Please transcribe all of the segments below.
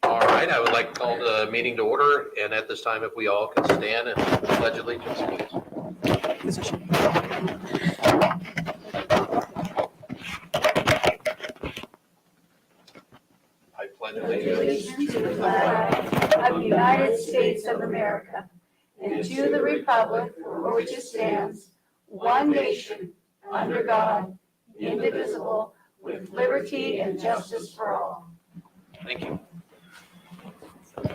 All right, I would like to call the meeting to order, and at this time, if we all could stand and pledge allegiance, please. I pledge allegiance To the flag of the United States of America and to the republic for which it stands, one nation, under God, indivisible, with liberty and justice for all. Thank you. Can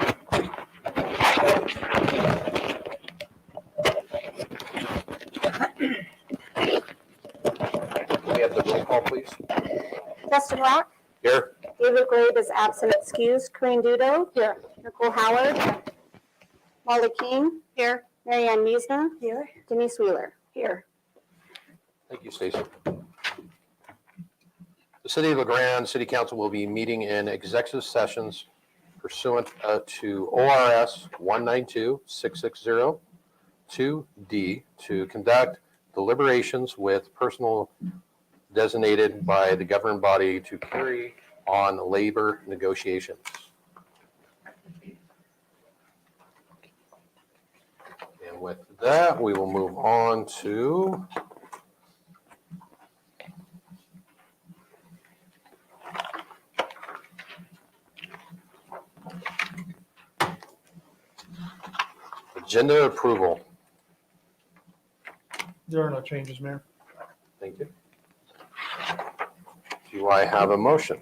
we have the roll call, please? Justin Rock, Here. David Glade is absent excused. Corinne Dudo. Here. Nicole Howard. Molly King. Here. Marianne Miesner. Here. Denise Wheeler. Here. Thank you, Stacy. The City of LaGrande City Council will be meeting in executive sessions pursuant to ORS 192-660-2D to conduct deliberations with personnel designated by the governing body to carry on labor negotiations. And with that, we will move on to agenda approval. There are no changes, Mayor. Thank you. Do I have a motion?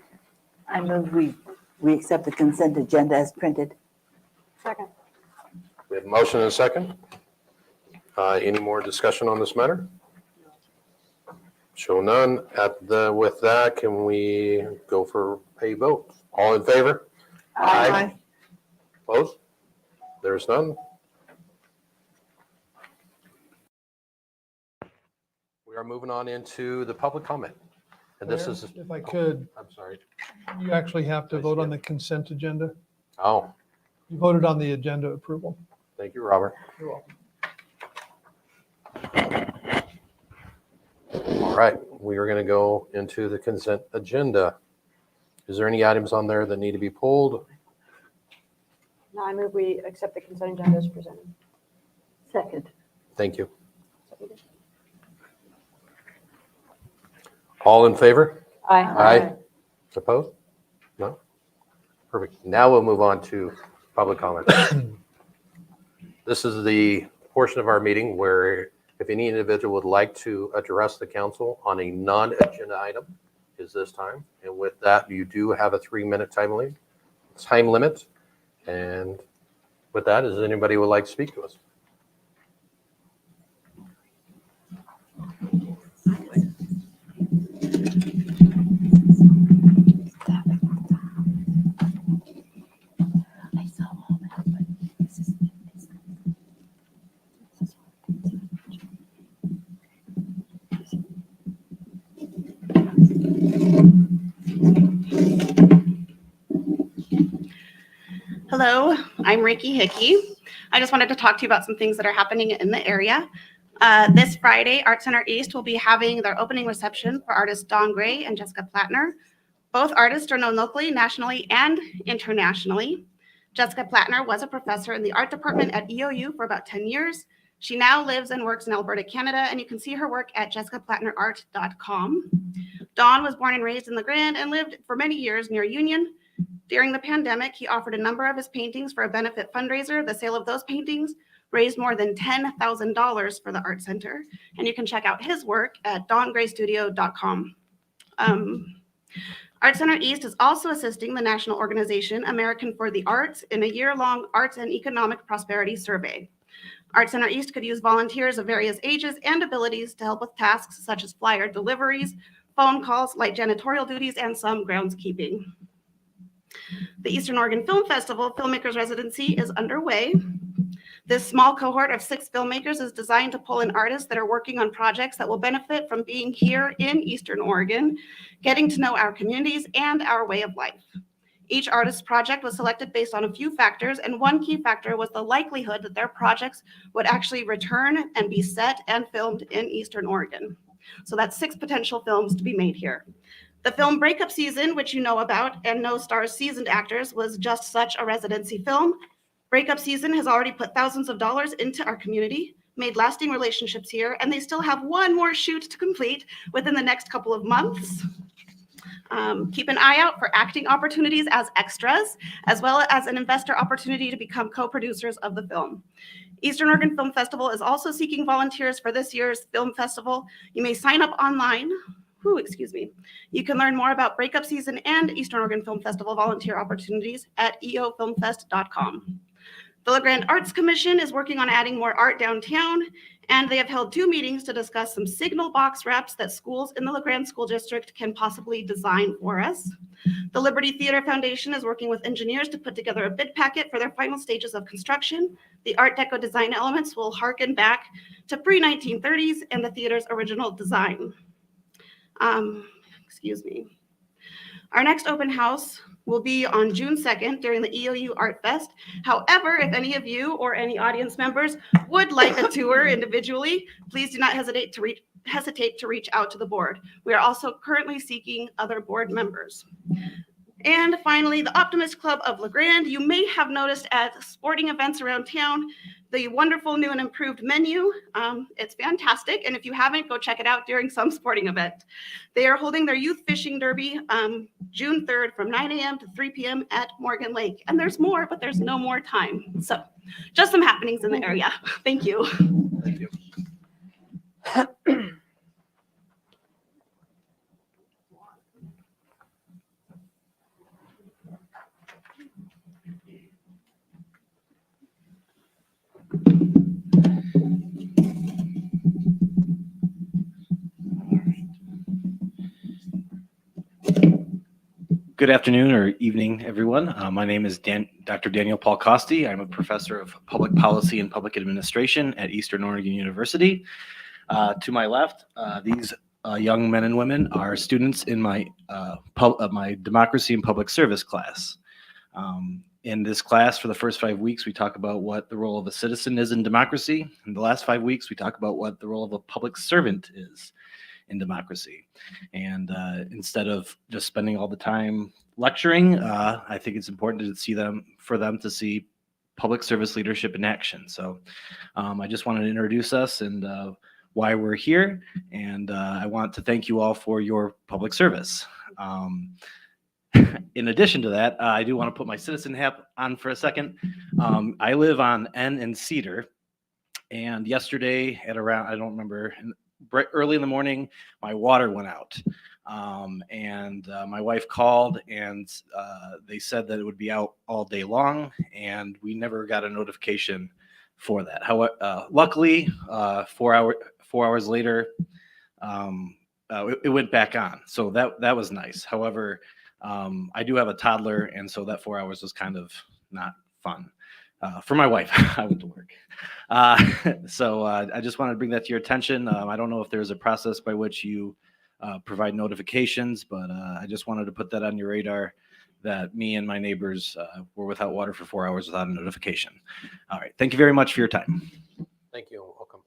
I move we accept the consent agenda as printed. Second. We have a motion and a second. Any more discussion on this matter? Show none. With that, can we go for a vote? All in favor? Aye. Opposed? There's none. We are moving on into the public comment. And this Mayor, is, if I could, I'm sorry. you actually have to vote on the consent agenda. Oh, You voted on the agenda approval. thank you, Robert. You're welcome. All right, we are going to go into the consent agenda. Is there any items on there that need to be pulled? Now I move we accept the consent agenda as presented. Second. Thank you. All in favor? Aye. Opposed? No? Perfect. Now we'll move on to public comment. This is the portion of our meeting where if any individual would like to address the council on a non-agenda item, is this time. And with that, you do have a 3-minute time limit. And with that, is anybody would like to speak to us? I saw all that, but this is. Hello, I'm Ricky Hickey. I just wanted to talk to you about some things that are happening in the area. This Friday, Art Center East will be having their opening reception for artists Don Gray and Jessica Plattner. Both artists are known locally, nationally, and internationally. Jessica Plattner was a professor in the art department at EOU for about 10 years. She now lives and works in Alberta, Canada, and you can see her work at jessicaplattnerart.com. Don was born and raised in the Grande and lived for many years near Union. During the pandemic, he offered a number of his paintings for a benefit fundraiser. The sale of those paintings raised more than $10,000 for the Art Center. And you can check out his work at dongraystudio.com. Art Center East is also assisting the national organization American for the Arts in a year-long Arts and Economic Prosperity Survey. Art Center East could use volunteers of various ages and abilities to help with tasks such as flyer deliveries, phone calls, light janitorial duties, and some groundskeeping. The Eastern Oregon Film Festival Filmmakers Residency is underway. This small cohort of 6 filmmakers is designed to pull in artists that are working on projects that will benefit from being here in Eastern Oregon, getting to know our communities and our way of life. Each artist's project was selected based on a few factors, and one key factor was the likelihood that their projects would actually return and be set and filmed in Eastern Oregon. So that's 6 potential films to be made here. The film Breakup Season, which you know about, and No Stars Seasoned Actors, was just such a residency film. Breakup Season has already put thousands of dollars into our community, made lasting relationships here, and they still have one more shoot to complete within the next couple of months. Keep an eye out for acting opportunities as extras, as well as an investor opportunity to become co-producers of the film. Eastern Oregon Film Festival is also seeking volunteers for this year's film festival. You may sign up online. You can learn more about Breakup Season and Eastern Oregon Film Festival volunteer opportunities at eofilmfest.com. The LaGrande Arts Commission is working on adding more art downtown, and they have held 2 meetings to discuss some signal box wraps that schools in the LaGrande School District can possibly design for us. The Liberty Theater Foundation is working with engineers to put together a bid packet for their final stages of construction. The Art Deco design elements will harken back to pre-1930s and the theater's original design. Our next open house will be on June 2nd during the EOU Art Fest. However, if any of you or any audience members would like a tour individually, please do not hesitate to reach out to the board. We are also currently seeking other board members. And finally, the Optimist Club of LaGrande. You may have noticed at sporting events around town, the wonderful new and improved menu. It's fantastic. And if you haven't, go check it out during some sporting event. They are holding their youth fishing derby June 3rd from 9 a.m. to 3 p.m. at Morgan Lake. And there's more, but there's no more time. So just some happenings in the area. Thank you. Thank you. Good afternoon or evening, everyone. My name is Dr. Daniel Paul Costi. I'm a professor of public policy and public administration at Eastern Oregon University. To my left, these young men and women are students in my democracy and public service class. In this class, for the first 5 weeks, we talk about what the role of a citizen is in democracy. In the last 5 weeks, we talk about what the role of a public servant is in democracy. And instead of just spending all the time lecturing, I think it's important for them to see public service leadership in action. So I just wanted to introduce us and why we're here. And I want to thank you all for your public service. In addition to that, I do want to put my citizen hat on for a second. I live on N and Cedar. And yesterday at around, I don't remember, early in the morning, my water went out. And my wife called and they said that it would be out all day long, and we never got a notification for that. However, luckily, 4 hours later, it went back on. So that was nice. However, I do have a toddler, and so that 4 hours was kind of not fun. For my wife, I went to work. So I just wanted to bring that to your attention. I don't know if there's a process by which you provide notifications, but I just wanted to put that on your radar that me and my neighbors were without water for 4 hours without a notification. All right. Thank you very much for your time. Thank you. Welcome.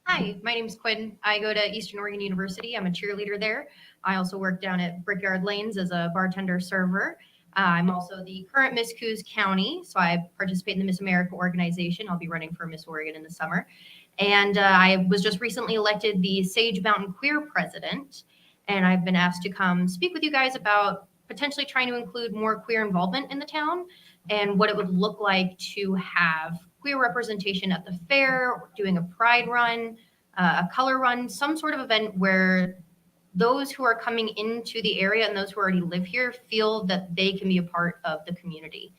Hi, my name is Quinn. I go to Eastern Oregon University. I'm a cheerleader there. I also work down at Brickyard Lanes as a bartender server. I'm also the current Miss Coos County, so I participate in the Miss America organization. I'll be running for Miss Oregon in the summer. And I was just recently elected the Sage Mountain Queer president, and I've been asked to come speak with you guys about potentially trying to include more queer involvement in the town and what it would look like to have queer representation at the fair, doing a pride run, a color run, some sort of event where those who are coming into the area and those who already live here feel that they can be a part of the community.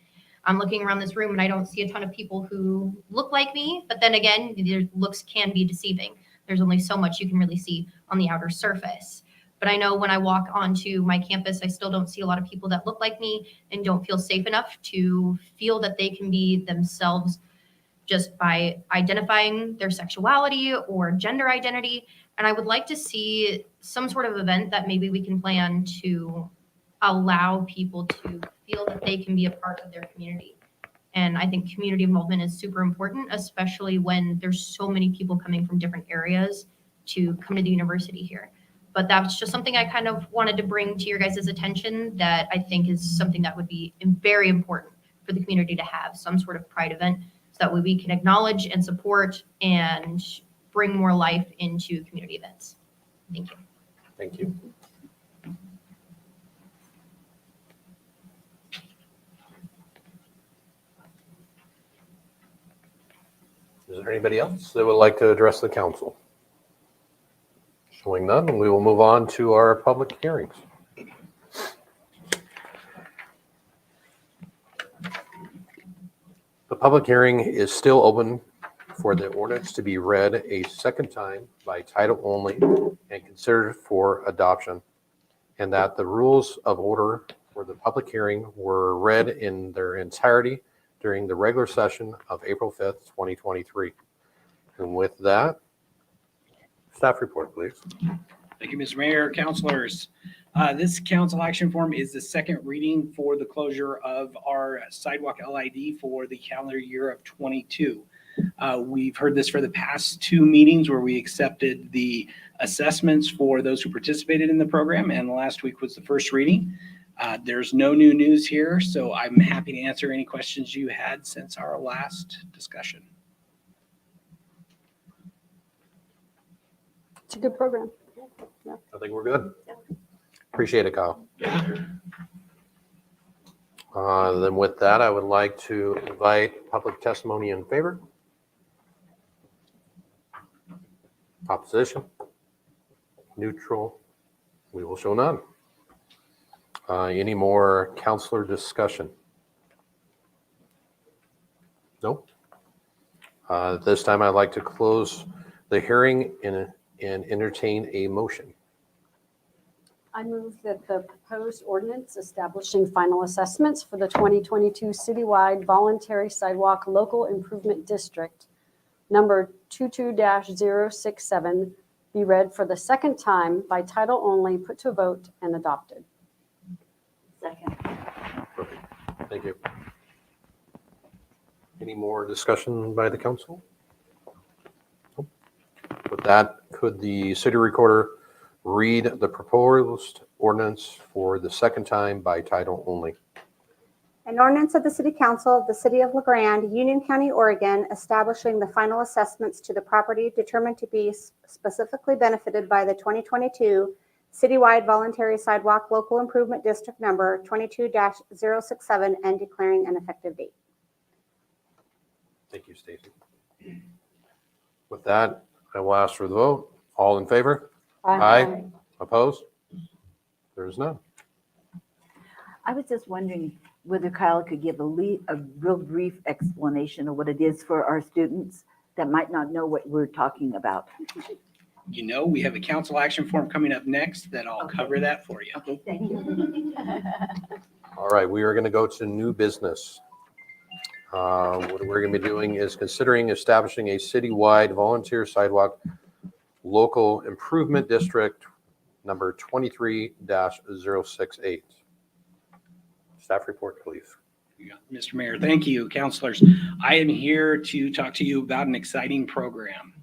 I'm looking around this room and I don't see a ton of people who look like me, but then again, their looks can be deceiving. there's only so much you can really see on the outer surface. But I know when I walk onto my campus, I still don't see a lot of people that look like me and don't feel safe enough to feel that they can be themselves just by identifying their sexuality or gender identity. And I would like to see some sort of event that maybe we can plan to allow people to feel that they can be a part of their community. And I think community involvement is super important, especially when there's so many people coming from different areas to come to the university here. But that's just something I kind of wanted to bring to your guys' attention that I think is something that would be very important for the community to have, some sort of pride event, so that way we can acknowledge and support and bring more life into community events. Thank you. Thank you. Is there anybody else that would like to address the council? Showing none, we will move on to our public hearings. The public hearing is still open for the ordinance to be read a second time by title only and considered for adoption, and that the rules of order for the public hearing were read in their entirety during the regular session of April 5th, 2023. And with that, staff report, please. Thank you, Mr. Mayor, councilors. This council action form is the second reading for the closure of our sidewalk LID for the calendar year of 22. We've heard this for the past 2 meetings where we accepted the assessments for those who participated in the program, and last week was the first reading. There's no new news here, so I'm happy to answer any questions you had since our last discussion. It's a good program. I think we're good. Appreciate it, Kyle. Then with that, I would like to invite public testimony in favor. Opposition? Neutral? We will show none. Any more counselor discussion? No? This time I'd like to close the hearing and entertain a motion. I move that the proposed ordinance establishing final assessments for the 2022 citywide voluntary sidewalk local improvement district number 22-067 be read for the second time by title only, put to vote, and adopted. Second. Perfect. Thank you. Any more discussion by the council? Nope. With that, could the city recorder read the proposed ordinance for the second time by title only? An ordinance of the City Council of the City of Grande, Union County, Oregon, establishing the final assessments to the property determined to be specifically benefited by the 2022 citywide voluntary sidewalk local improvement district number 22-067 and declaring an effective date. Thank you, Stacy. With that, I will ask for the vote. All in favor? Aye. Opposed? There is none. I was just wondering whether Kyle could give a real brief explanation of what it is for our students that might not know what we're talking about. You know, we have a council action form coming up next that I'll cover that for you. Okay, thank you. All right, we are going to go to new business. What we're going to be doing is considering establishing a citywide volunteer sidewalk local improvement district number 23-068. Staff report, please. Mr. Mayor, thank you, councilors. I am here to talk to you about an exciting program.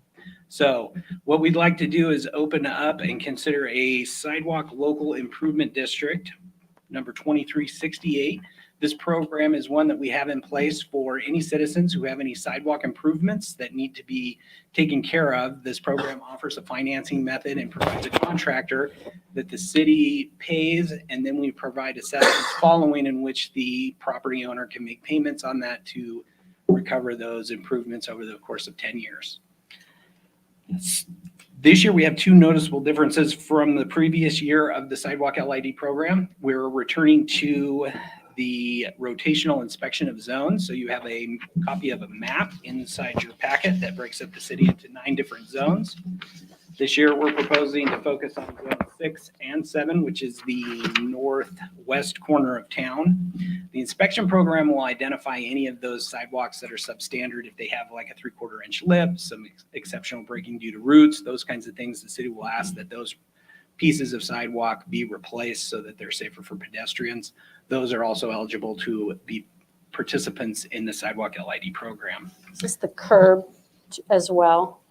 So what we'd like to do is open up and consider a sidewalk local improvement district number 2368. This program is one that we have in place for any citizens who have any sidewalk improvements that need to be taken care of. This program offers a financing method and provides a contractor that the city pays, and then we provide assessments following in which the property owner can make payments on that to recover those improvements over the course of 10 years. This year, we have 2 noticeable differences from the previous year of the Sidewalk LID program. We're returning to the rotational inspection of zones. So you have a copy of a map inside your packet that breaks up the city into 9 different zones. This year, we're proposing to focus on zone 6 and 7, which is the northwest corner of town. The inspection program will identify any of those sidewalks that are substandard if they have like a 3/4 inch lip, some exceptional breaking due to roots, those kinds of things. The city will ask that those pieces of sidewalk be replaced so that they're safer for pedestrians. Those are also eligible to be participants in the sidewalk LID program. Is this the curb as well?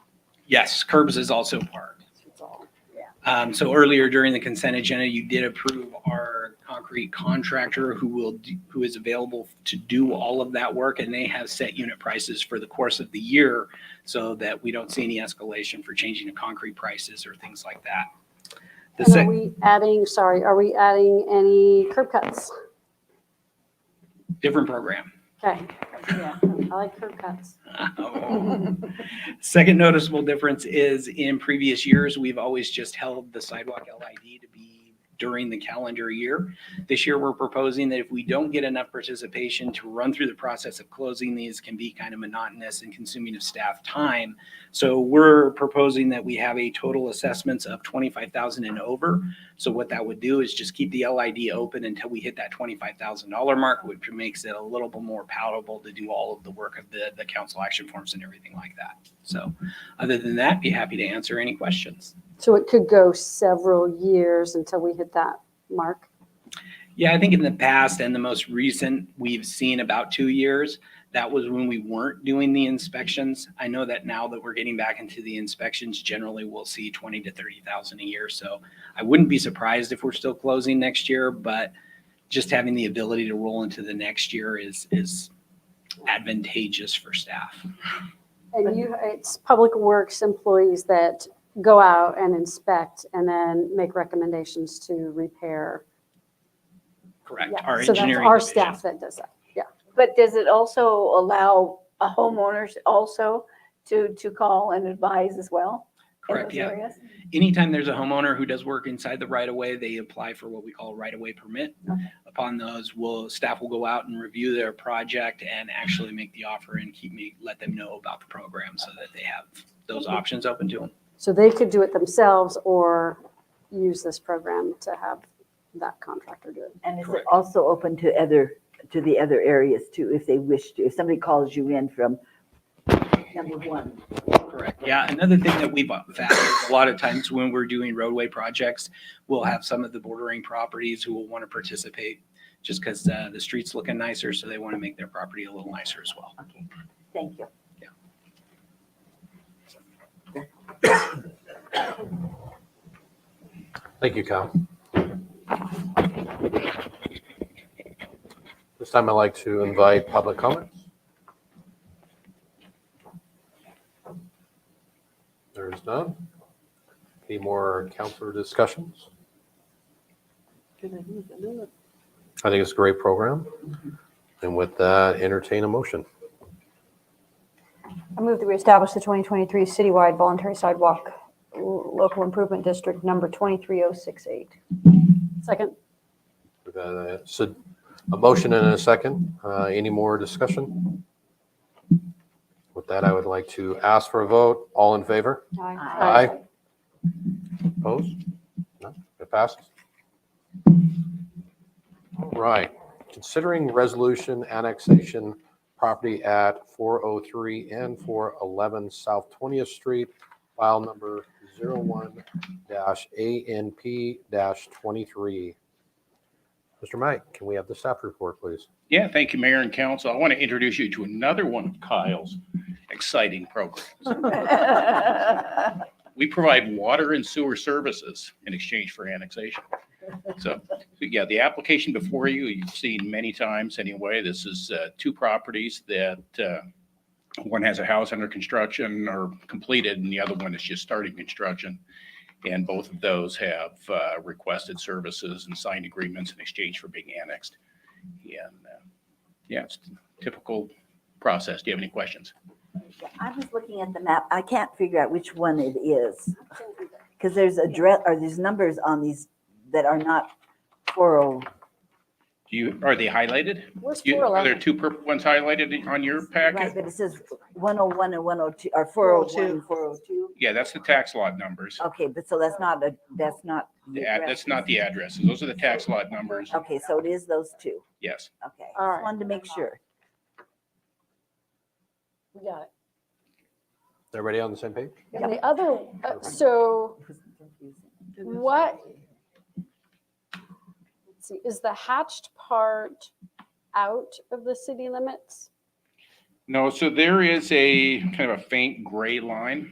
Yes, curbs is also part. It's all- yeah. So earlier during the consent agenda, you did approve our concrete contractor who is available to do all of that work, and they have set unit prices for the course of the year so that we don't see any escalation for changing of concrete prices or things like that. And are we adding any curb cuts? Different program. Okay, yeah, I like curb cuts. Second noticeable difference is in previous years, we've always just held the sidewalk LID to be during the calendar year. This year, we're proposing that if we don't get enough participation to run through the process of closing these can be kind of monotonous and consuming of staff time. So we're proposing that we have a total assessments of $25,000 and over. So what that would do is just keep the LID open until we hit that $25,000 mark, which makes it a little bit more palatable to do all of the work of the council action forms and everything like that. So other than that, be happy to answer any questions. So it could go several years until we hit that mark? Yeah, I think in the past and the most recent, we've seen about 2 years. That was when we weren't doing the inspections. I know that now that we're getting back into the inspections, generally we'll see 20 to 30,000 a year. So I wouldn't be surprised if we're still closing next year, but just having the ability to roll into the next year is advantageous for staff. And it's Public Works employees that go out and inspect and then make recommendations to repair. Correct. Yeah, Our so that's engineering our division. staff that does that, yeah. But does it also allow homeowners also to call and advise as well? in Correct, those yeah. areas? Anytime there's a homeowner who does work inside the right of way, they apply for what we call a right of way permit. Okay. Upon those, staff will go out and review their project and actually make the offer and let them know about the program so that they have those options open to them. So they could do it themselves or use this program to have that contractor do it. And is it Correct. also open to the other areas too, if they wish to? If somebody calls you in from number 1. Correct. Yeah. Another thing that we've found is a lot of times when we're doing roadway projects, we'll have some of the bordering properties who will want to participate just because the street's looking nicer. So they want to make their property a little nicer as well. Okay, thank you. Thank you, Kyle. This time I'd like to invite public comments. There's none. Any more councilor discussions? I think it's a great program. And with that, entertain a motion. I move that we establish the 2023 citywide voluntary sidewalk local improvement district number 23068. Second, We've got a motion and a second. Any more discussion? With that, I would like to ask for a vote. All in favor? Aye. Opposed? No, it passes. All right. Considering resolution annexation property at 403 and 411 South 20th Street, file number 01-ANP-23. Mr. Mike, can we have the staff report, please? Yeah, thank you, Mayor and Council. I want to introduce you to another one of Kyle's exciting programs. We provide water and sewer services in exchange for annexation. So yeah, the application before you, you've seen many times anyway. This is 2 properties that one has a house under construction or completed, and the other one is just starting construction. And both of those have requested services and signed agreements in exchange for being annexed. And yeah, it's a typical process. Do you have any questions? I was looking at the map. I can't figure out which one it is. Because there's address, or there's numbers on these that are not 40. Are they highlighted? Where's Are there 411? two purple ones highlighted on your Right, packet? but it says 101 and 102, or 401 and 402. Yeah, that's the tax lot numbers. Okay, but so that's not that's not the That's not addresses. the addresses. Those are the tax lot numbers. Okay, so it is those two. Yes. Okay, All just right. wanted to make sure. We got it. Everybody on the same page? And the other, so It was confusing. what? Let's see, is the hatched part out of the city limits? No, so there is a kind of a faint gray line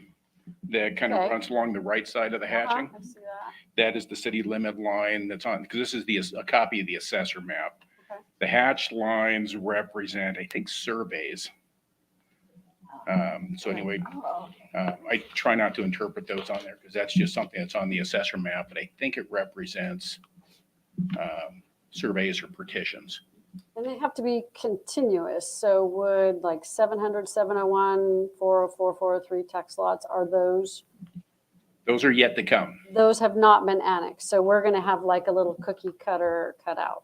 that kind of Okay. runs along the right side of the hatching. I see that. That is the city limit line that's on, because this is a copy of the assessor map. Okay. The hatched lines represent, I think, surveys. So anyway, Oh, I try not to interpret those on there because that's just something that's on the assessor map, but I think it represents surveys or partitions. And they have to be continuous, so would like 700, 701, 404, 403 tax lots, are those Those are yet to come. those have not been annexed, so we're gonna have like a little cookie cutter cut out.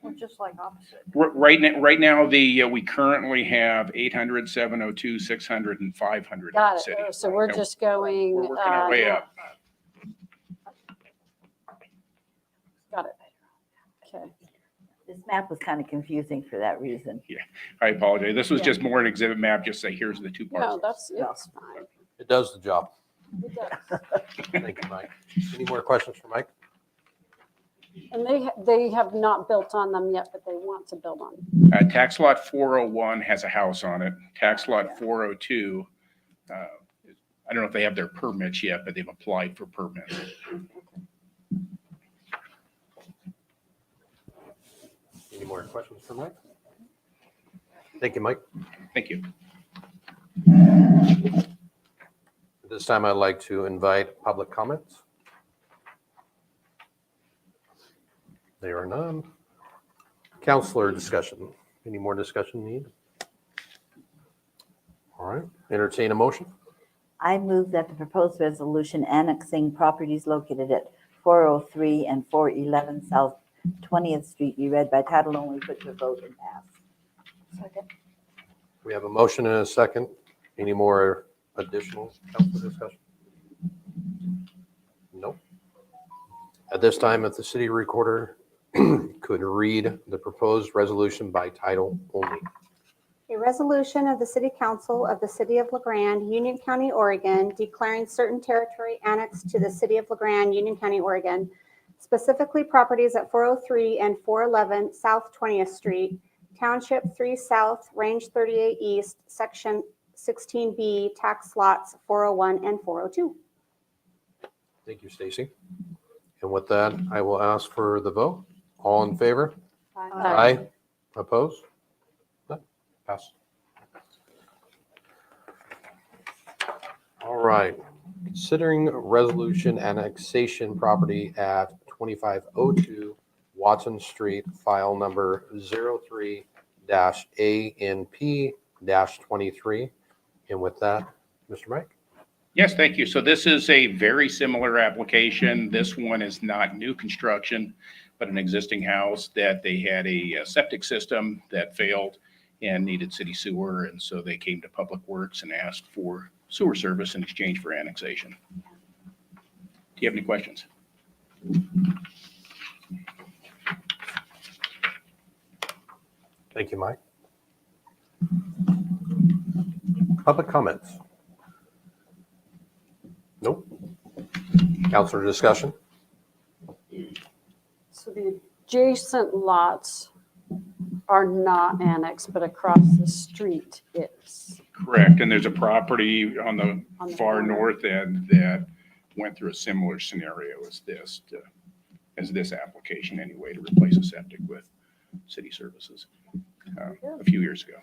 Or just like opposite. Right now, we currently have 800, 702, 600, and 500 in the Got city. it, so we're And just going. We're working our way up. Got it. Okay, This map was kind of confusing for that reason. I apologize. This was just more an exhibit map, just say, here's the two no, parts. it's fine. It does the job. It does. Thank you, Mike. Any more questions for Mike? And they have not built on them yet, but they want to build on. Tax lot 401 has a house on it. Tax lot 402, I don't know if they have their permits yet, but they've applied for permits. Any more questions for Mike? Thank you, Mike. Thank you. At this time, I'd like to invite public comments. There are none. Counselor discussion. Any more discussion needed? All right, entertain a motion. I move that the proposed resolution annexing properties located at 403 and 411 South 20th Street be read by title only, put to a vote and pass. Second. We have a motion and a second. Any more additional council discussion? Nope. At this time, if the city recorder could read the proposed resolution by title only. A resolution of the City Council of the City of LaGrande, Union County, Oregon, declaring certain territory annexed to the City of LaGrande, Union County, Oregon, specifically properties at 403 and 411 South 20th Street, Township 3 South, Range 38 East, Section 16B, tax lots 401 and 402. Thank you, Stacy. And with that, I will ask for the vote. All in favor? Aye. Opposed? No. Pass. All right. Considering resolution annexation property at 2502 Watson Street, file number 03-ANP-23. And with that, Mr. Mike? Yes, thank you. So this is a very similar application. This one is not new construction, but an existing house that they had a septic system that failed and needed city sewer. And so they came to Public Works and asked for sewer service in exchange for annexation. Do you have any questions? Thank you, Mike. Public comments? Nope. Counselor discussion? So the adjacent lots are not annexed, but across the street is. Correct. And there's a property on On the the far corner. north end that went through a similar scenario as this application anyway, to replace a septic with city services a few years ago.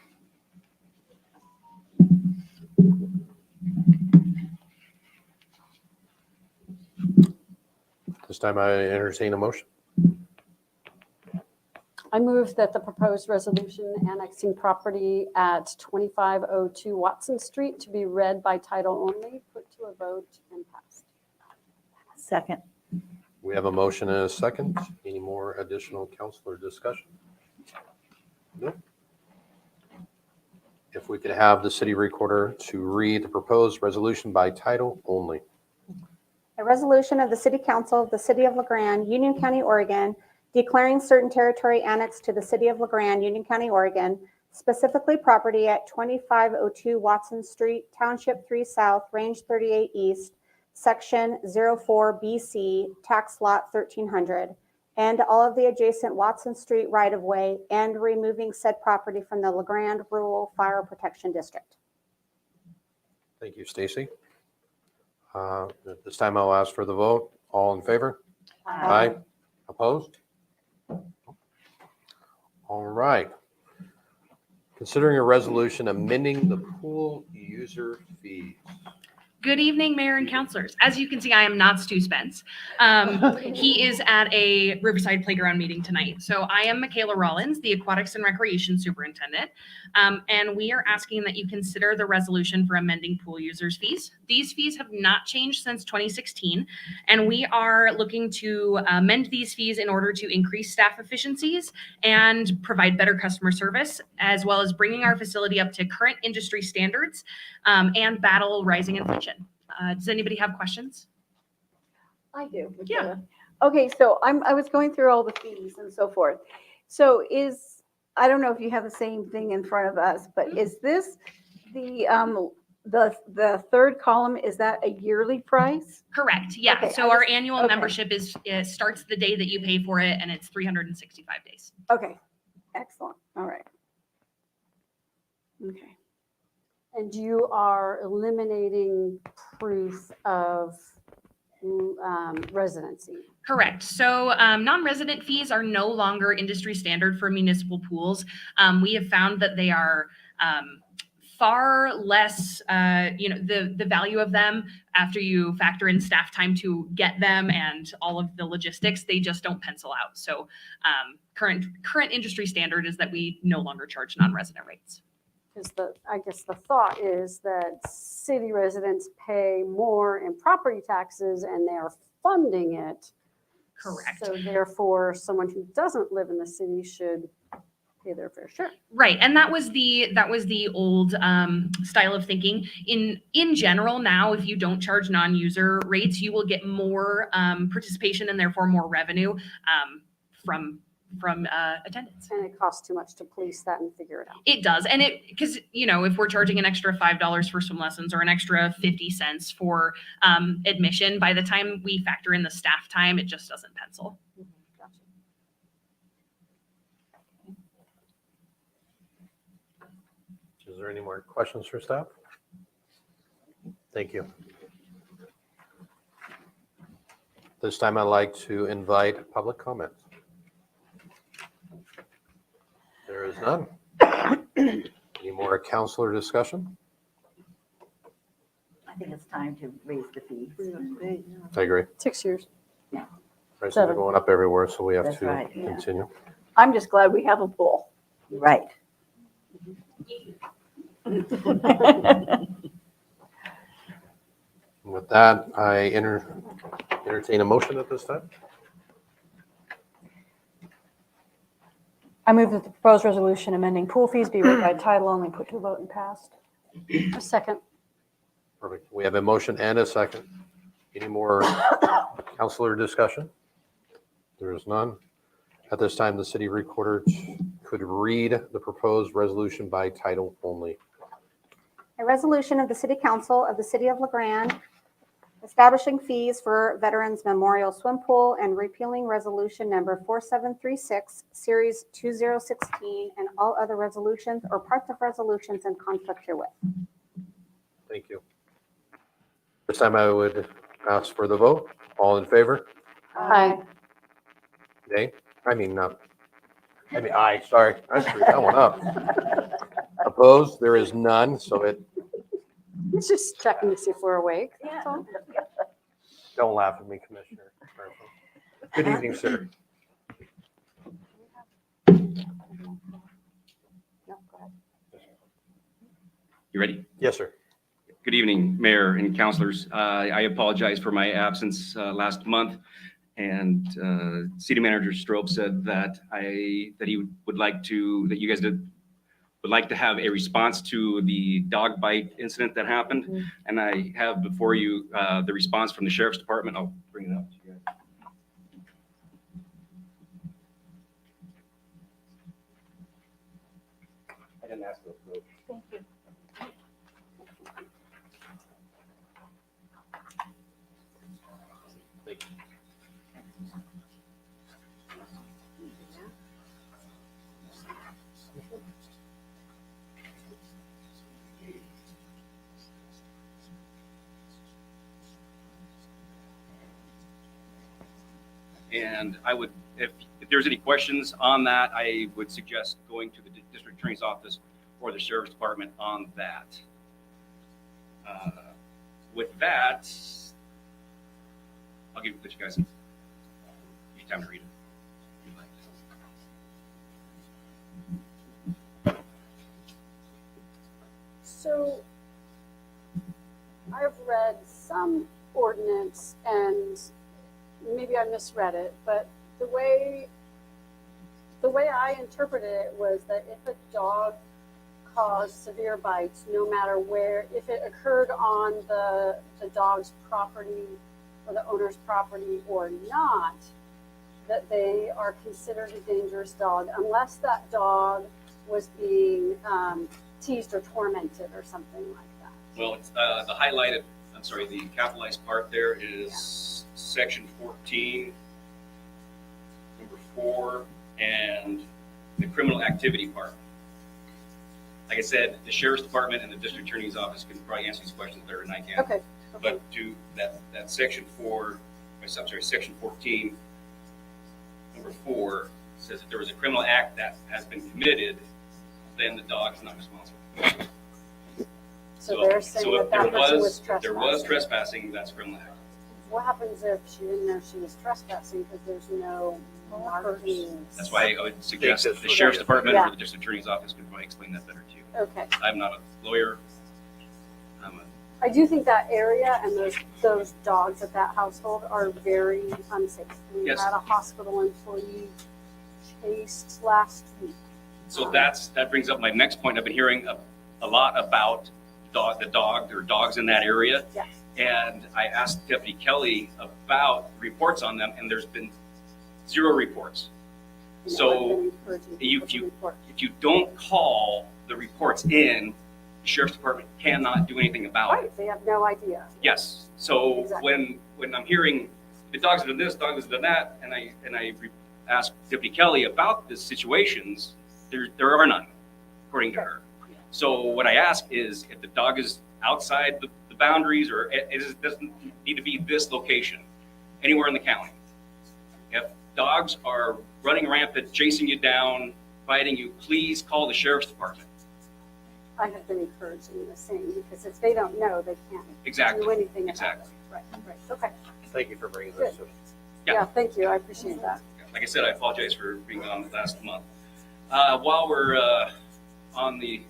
This time I entertain a motion. I move that the proposed resolution annexing property at 2502 Watson Street to be read by title only, put to a vote and passed. Second. We have a motion and a second. Any more additional counselor discussion? No. If we could have the city recorder to read the proposed resolution by title only. A resolution of the City Council of the City of LaGrande, Union County, Oregon, declaring certain territory annexed to the City of LaGrande, Union County, Oregon, specifically property at 2502 Watson Street, Township 3 South, Range 38 East, Section 04BC, Tax Lot 1300, and all of the adjacent Watson Street right-of-way, and removing said property from the LaGrande Rural Fire Protection District. Thank you, Stacy. At this time, I'll ask for the vote. All in favor? Aye. Opposed? All right. Considering a resolution amending the pool user fees. Good evening, Mayor and Councilors. As you can see, I am not Stu Spence. He is at a Riverside Playground meeting tonight. So I am Michaela Rollins, the Aquatics and Recreation Superintendent. And we are asking that you consider the resolution for amending pool users fees. These fees have not changed since 2016. And we are looking to amend these fees in order to increase staff efficiencies and provide better customer service, as well as bringing our facility up to current industry standards and battle rising inflation. Does anybody have questions? I do. Yeah. Okay, so I was going through all the fees and so forth. So I don't know if you have the same thing in front of us, but is this the third column, is that a yearly price? Correct. Yeah. Okay, So our annual okay. membership starts the day that you pay for it, and it's 365 days. Okay, excellent. All right. Okay. And you are eliminating proof of residency. Correct. So non-resident fees are no longer industry standard for municipal pools. We have found that they are far less, the value of them after you factor in staff time to get them and all of the logistics, they just don't pencil out. So current industry standard is that we no longer charge non-resident rates. Because I guess the thought is that city residents pay more in property taxes and they are funding it. Correct. So therefore, someone who doesn't live in the city should pay their fair share. Right, and that was the old style of thinking. In general, now if you don't charge non-user rates, you will get more participation and therefore more revenue from attendance. And it costs too much to police that and figure it out. It does, and because if we're charging an extra $5 for swim lessons or an extra 50 cents for admission, by the time we factor in the staff time, it just doesn't pencil. Gotcha. Is there any more questions for staff? Thank you. This time I'd like to invite public comments. There is none. Any more counselor discussion? I think it's time to raise the fees. I agree. 6 years. Prices are 7. going up everywhere, so we have That's to right, yeah. continue. I'm just glad we have a pool. Right. With that, I entertain a motion at this time. I move that the proposed resolution amending pool fees be read by title only, put to a vote and passed. A second. Perfect. We have a motion and a second. Any more counselor discussion? There is none. At this time, the city recorder could read the proposed resolution by title only. A resolution of the City Council of the City of LaGrande establishing fees for Veterans Memorial Swim Pool and repealing Resolution Number 4736, Series 2016, and all other resolutions or parts of resolutions in conflict herewith. Thank you. This time I would ask for the vote. All in favor? Aye. Nay? Aye, sorry. I screwed that one up. Opposed? There is none, so It's just checking to see if we're awake. That's all. don't laugh at me, Commissioner. Good evening, sir. You ready? Yes, sir. Good evening, Mayor and councilors. I apologize for my absence last month. And City Manager Strobe said that he would like to, that you guys would like to have a response to the dog bite incident that happened. And I have before you the response from the Sheriff's Department. I'll bring it up to you guys. I didn't ask those. Thank you. And I would, if there's any questions on that, I would suggest going to the District Attorney's Office or the Sheriff's Department on that. With that, I'll give you guys some time to read it. So I've read some ordinance and maybe I misread it, but the way I interpreted it was that if a dog caused severe bites, no matter where, if it occurred on the dog's property or the owner's property or not, that they are considered a dangerous dog unless that dog was being teased or tormented or something like that. Well, it's, the highlighted, I'm sorry, the capitalized part there is section 14, number 4, and the criminal activity part. Like I said, the Sheriff's Department and the District Attorney's Office can probably answer these questions better than I can. Okay. But to that section 4, I'm sorry, section 14, number 4 says if there was a criminal act that has been committed, then the dog is not responsible. So they're saying so if that person was if trespassing. there was trespassing, that's a criminal act. What happens if she didn't know she was trespassing because there's no markings? That's why I would suggest Think that this the Sheriff's would- Department Yeah. or the District Attorney's Office could probably explain that better to you. Okay. I'm not a lawyer. I do think that area and those dogs at that household are very unsafe. We Yes. had a hospital employee chased last week. So that brings up my next point. I've been hearing a lot about the dog or dogs in that area. Yes. And I asked Deputy Kelly about reports on them, and there's been 0 reports. And So I've been encouraging people to report. if you don't call the reports in, the Sheriff's Department cannot do anything about it. Right, they have no idea. Yes. So Exactly. when I'm hearing the dogs have done this, dogs have done that, and I ask Deputy Kelly about the situations, there are none, according to her. So what I ask is if the dog is outside the boundaries, or it doesn't need to be this location, anywhere in the county. If dogs are running rampant, chasing you down, biting you, please call the Sheriff's Department. I have been encouraging the same because if they don't know, they can't Exactly. do anything about Exactly. it. Right, right. Okay. Thank you for bringing this to us. Yeah, thank you. I appreciate that. Like I said, I apologize for being on last month. While we're on the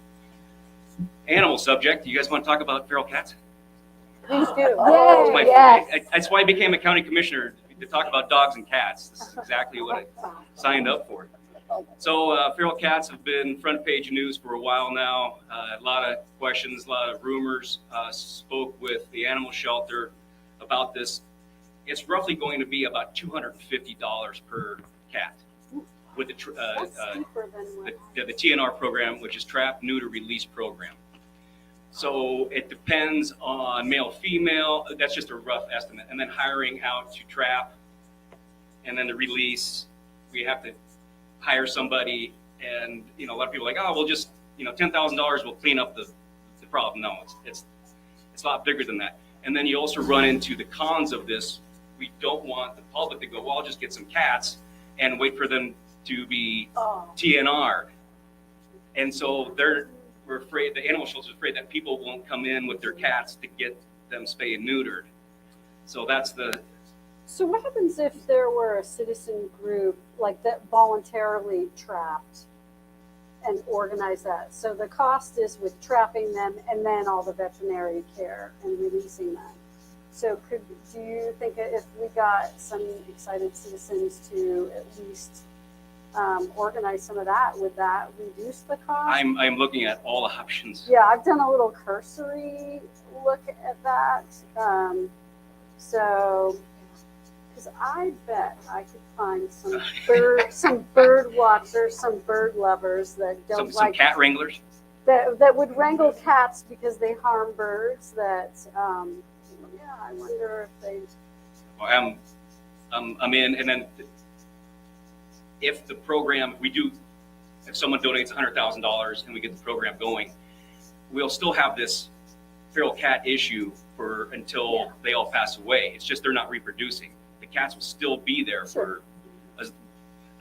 animal subject, you guys want to talk about feral cats? Please do. That's why I became a county commissioner, to talk about dogs and cats. This is exactly what I signed up for. So feral cats have been front page news for a while now. A lot of questions, a lot of rumors. Spoke with the animal shelter about this. It's roughly going to be about $250 per cat with the Cheaper than what the TNR program, which is Trap, Neuter, Release program. So it depends on male, female. That's just a rough estimate. And then hiring out to trap, and then the release, we have to hire somebody. And a lot of people are like, oh, we'll just $10,000 will clean up the problem. No, it's a lot bigger than that. And then you also run into the cons of this. We don't want the public to go, well, I'll just get some cats and wait for them to be TNR'd. And so we're afraid, the animal shelter's afraid that people won't come in with their cats to get them spayed and neutered. So So what happens if there were a citizen group like that voluntarily trapped and organized that? So the cost is with trapping them and then all the veterinary care and releasing them. So do you think if we got some excited citizens to at least organize some of that, would that reduce the cost? I'm looking at all options. Yeah, I've done a little cursory look at that. So, because I bet I could find some bird watchers, some bird lovers that don't Some like cat wranglers. that would wrangle cats because they harm birds. That yeah, I wonder if they. Well, I'm in, and then if the program if someone donates $100,000 and we get the program going, we'll still have this feral cat issue until they all pass away. It's just they're not reproducing. The cats will still be there Sure.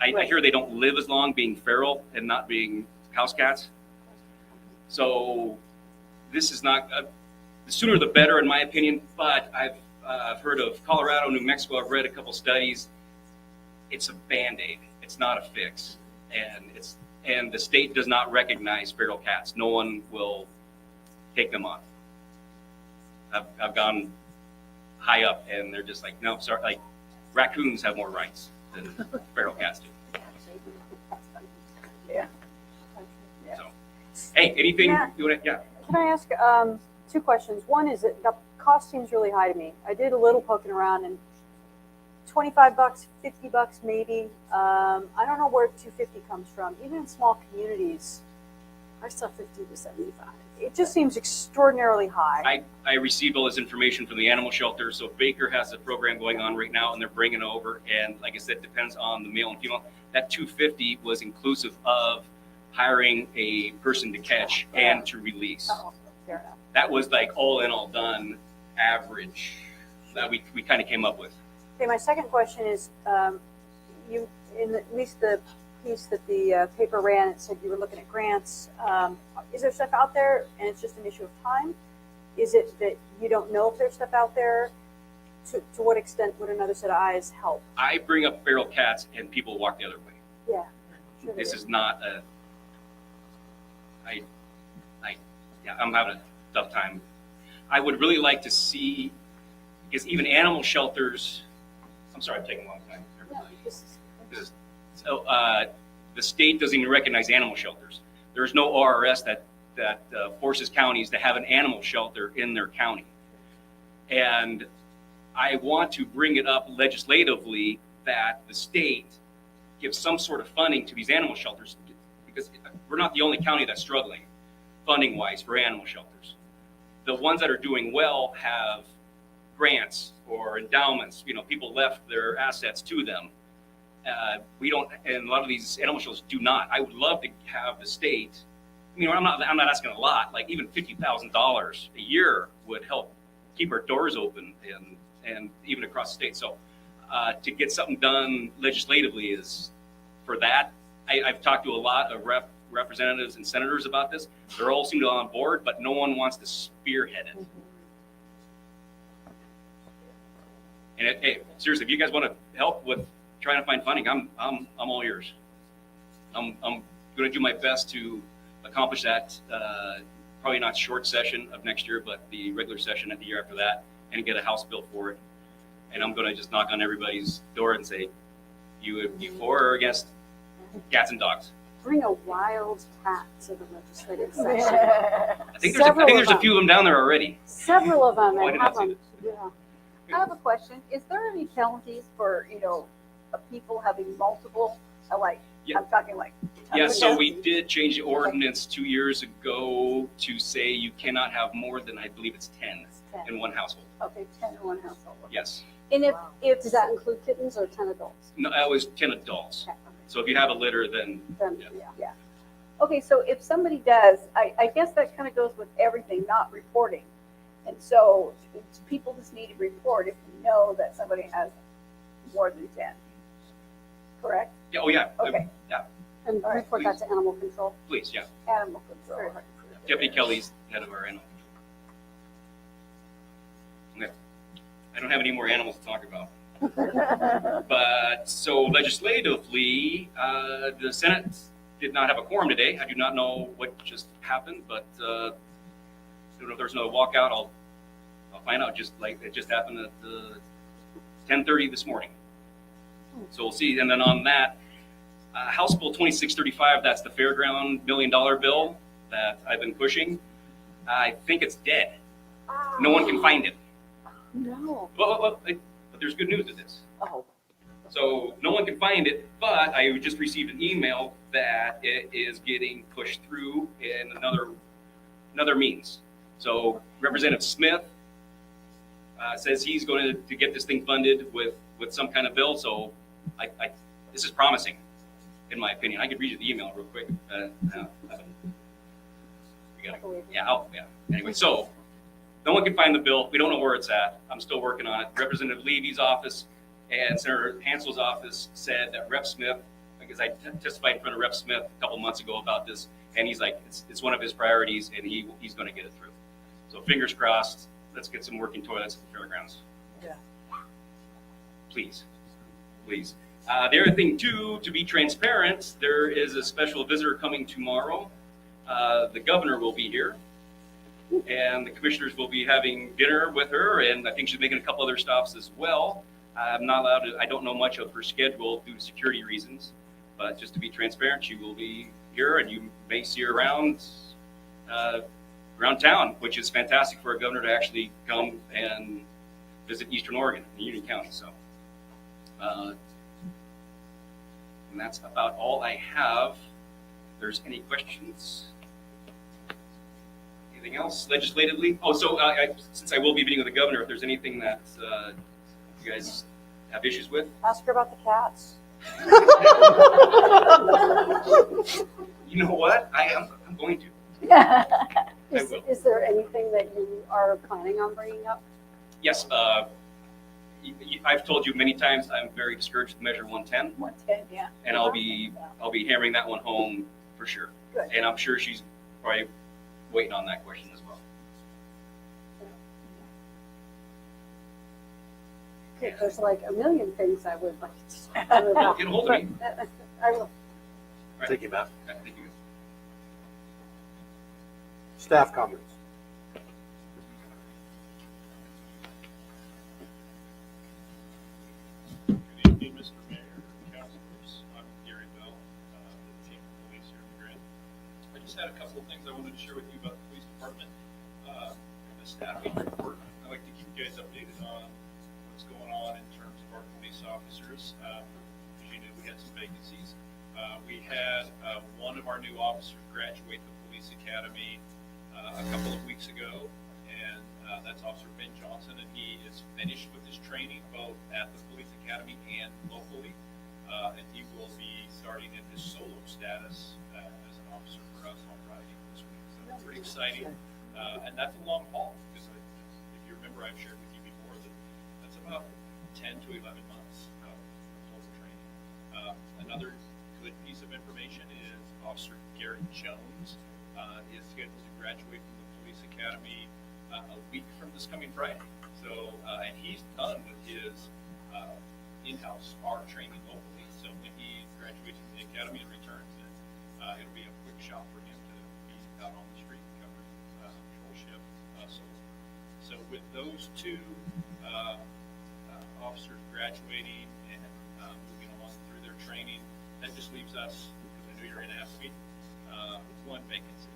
I hear they don't live as long being feral and not being house cats. So this is not the sooner the better, in my opinion. But I've heard of Colorado, New Mexico. I've read a couple studies. It's a Band-Aid. It's not a fix, and the state does not recognize feral cats. No one will take them on. I've gone high up, and they're just like, no, sorry. Like raccoons have more rights than feral cats do. Yeah. So, hey, anything Yeah. you want to? Yeah. Can I ask two questions? One is that the cost seems really high to me. I did a little poking around and $25, $50 maybe. I don't know where 250 comes from. Even in small communities, I saw 50 to 75. it just seems extraordinarily high. I received all this information from the animal shelter. So Baker has a program going on right now, and they're bringing it over. And like I said, it depends on the male and female. That $250 was inclusive of hiring a person to catch and to release. Oh, fair enough. That was like all in, all done average that we kind of came up with. Okay, my second question is, you in at least the piece that the paper ran, it said you were looking at grants. Is there stuff out there, and it's just an issue of time? Is it that you don't know if there's stuff out there? To what extent would another set of eyes help? I bring up feral cats, and people walk the other way. Yeah. Sure This they is not I'm having a tough time. I would really like to see, because even animal shelters, I'm sorry, I'm taking a long time. So the state doesn't even recognize animal shelters. There's no ORS that forces counties to have an animal shelter in their county. And I want to bring it up legislatively that the state gives some sort of funding to these animal shelters, because we're not the only county that's struggling funding wise for animal shelters. The ones that are doing well have grants or endowments. You know, people left their assets to them. We don't, and a lot of these animal shelters do not. I would love to have the state. You know, I'm not asking a lot. Like even $50,000 a year would help keep our doors open and even across the state. So to get something done legislatively is for that. I've talked to a lot of representatives and senators about this. They all seem to be on board, but no one wants to spearhead it. And hey, seriously, if you guys want to help with trying to find funding, I'm all yours. I'm going to do my best to accomplish that. Probably not short session of next year, but the regular session at the year after that, and get a House bill for it. And I'm going to just knock on everybody's door and say, you for or against cats and dogs? Bring a wild cat to the legislative session. I think there's a few of them down there already. Several of them, Oh, I and did not have see them. Yeah. I have a question. Is there any penalties for, people having multiple, Yeah. I'm talking like. Yeah, so we did change the ordinance 2 years ago to say you cannot have more than, I believe it's 10 in one household. Okay, 10 in one household. Yes. And if Does that include kittens or 10 adults? No, that was 10 adults. So if you have a litter, then Then, yeah. yeah. Okay, so if somebody does, I guess that kind of goes with everything, not reporting. And so people just need to report if you know that somebody has more than 10. Correct? Yeah, oh yeah. Okay. Yeah, And All right, report that to animal control. please, yeah. Animal control. Deputy Kelly's head of our animal control. Okay. I don't have any more animals to talk about. But so legislatively, the Senate did not have a quorum today. I do not know what just happened, but if there's no walkout, I'll find out, just like it just happened at 10:30 this morning. So we'll see. And then on that, House Bill 2635, that's the fairground $1 million bill that I've been pushing. I think it's dead. No one can find it. No. But there's good news to this. Oh, So no one can find it, but I just received an email that it is getting pushed through in another means. So Representative Smith says he's going to get this thing funded with some kind of bill. So this is promising, in my opinion. I could read you the email real quick. Anyway, so no one can find the bill. We don't know where it's at. I'm still working on it. Representative Levy's office and Senator Hansel's office said that Rep Smith, because I testified in front of Rep Smith a couple months ago about this, and he's like, it's one of his priorities, and he's going to get it through. So fingers crossed. Let's get some working toilets at the fairgrounds. Yeah. Please. The other thing, too, to be transparent, there is a special visitor coming tomorrow. The governor will be here, and the commissioners will be having dinner with her, and I think she's making a couple other stops as well. I'm not allowed to, I don't know much of her schedule due to security reasons, but just to be transparent, she will be here, and you may see her around town, which is fantastic for a governor to actually come and visit Eastern Oregon and Union County. So, and that's about all I have. If there's any questions? Anything else legislatively? Oh, so since I will be meeting with the governor, if there's anything that you guys have issues with? Ask her about the cats. You know what? I'm going to. Is there anything that you are planning on bringing up? Yes. I've told you many times I'm very discouraged with Measure 110. 110, yeah. And I'll be hammering that one home for sure. Good. And I'm sure she's probably waiting on that question as well. Okay, there's like a million things I would like to talk about. Get a hold of me. I will. All right. Thank you, Matt. Okay, thank you. Staff comments. Good evening, Mr. Mayor, councilors. I'm Gary Bell, the chief of police here in Grande. I just had a couple of things I wanted to share with you about the police department, the staffing report. I'd like to keep you guys updated on what's going on in terms of our police officers. As you know, we had some vacancies. We had one of our new officers graduate the police academy a couple of weeks ago, and that's Officer Ben Johnson, and he is finished with his training both at the police academy and locally, and he will be starting in his solo status as an officer for us on Friday this week. So pretty exciting, and that's a long haul because if you remember, I've shared with you before that that's about 10 to 11 months of total training. Another good piece of information is Officer Garrett Jones is scheduled to graduate from the police academy a week from this coming Friday. So, and he's done with his in-house R training locally. So when he graduates from the academy and returns, it'll be a quick shot for him to be out on the street covering patrol shift. So with those two officers graduating and moving along through their training, that just leaves us, because I know you're going to ask me, one vacancy.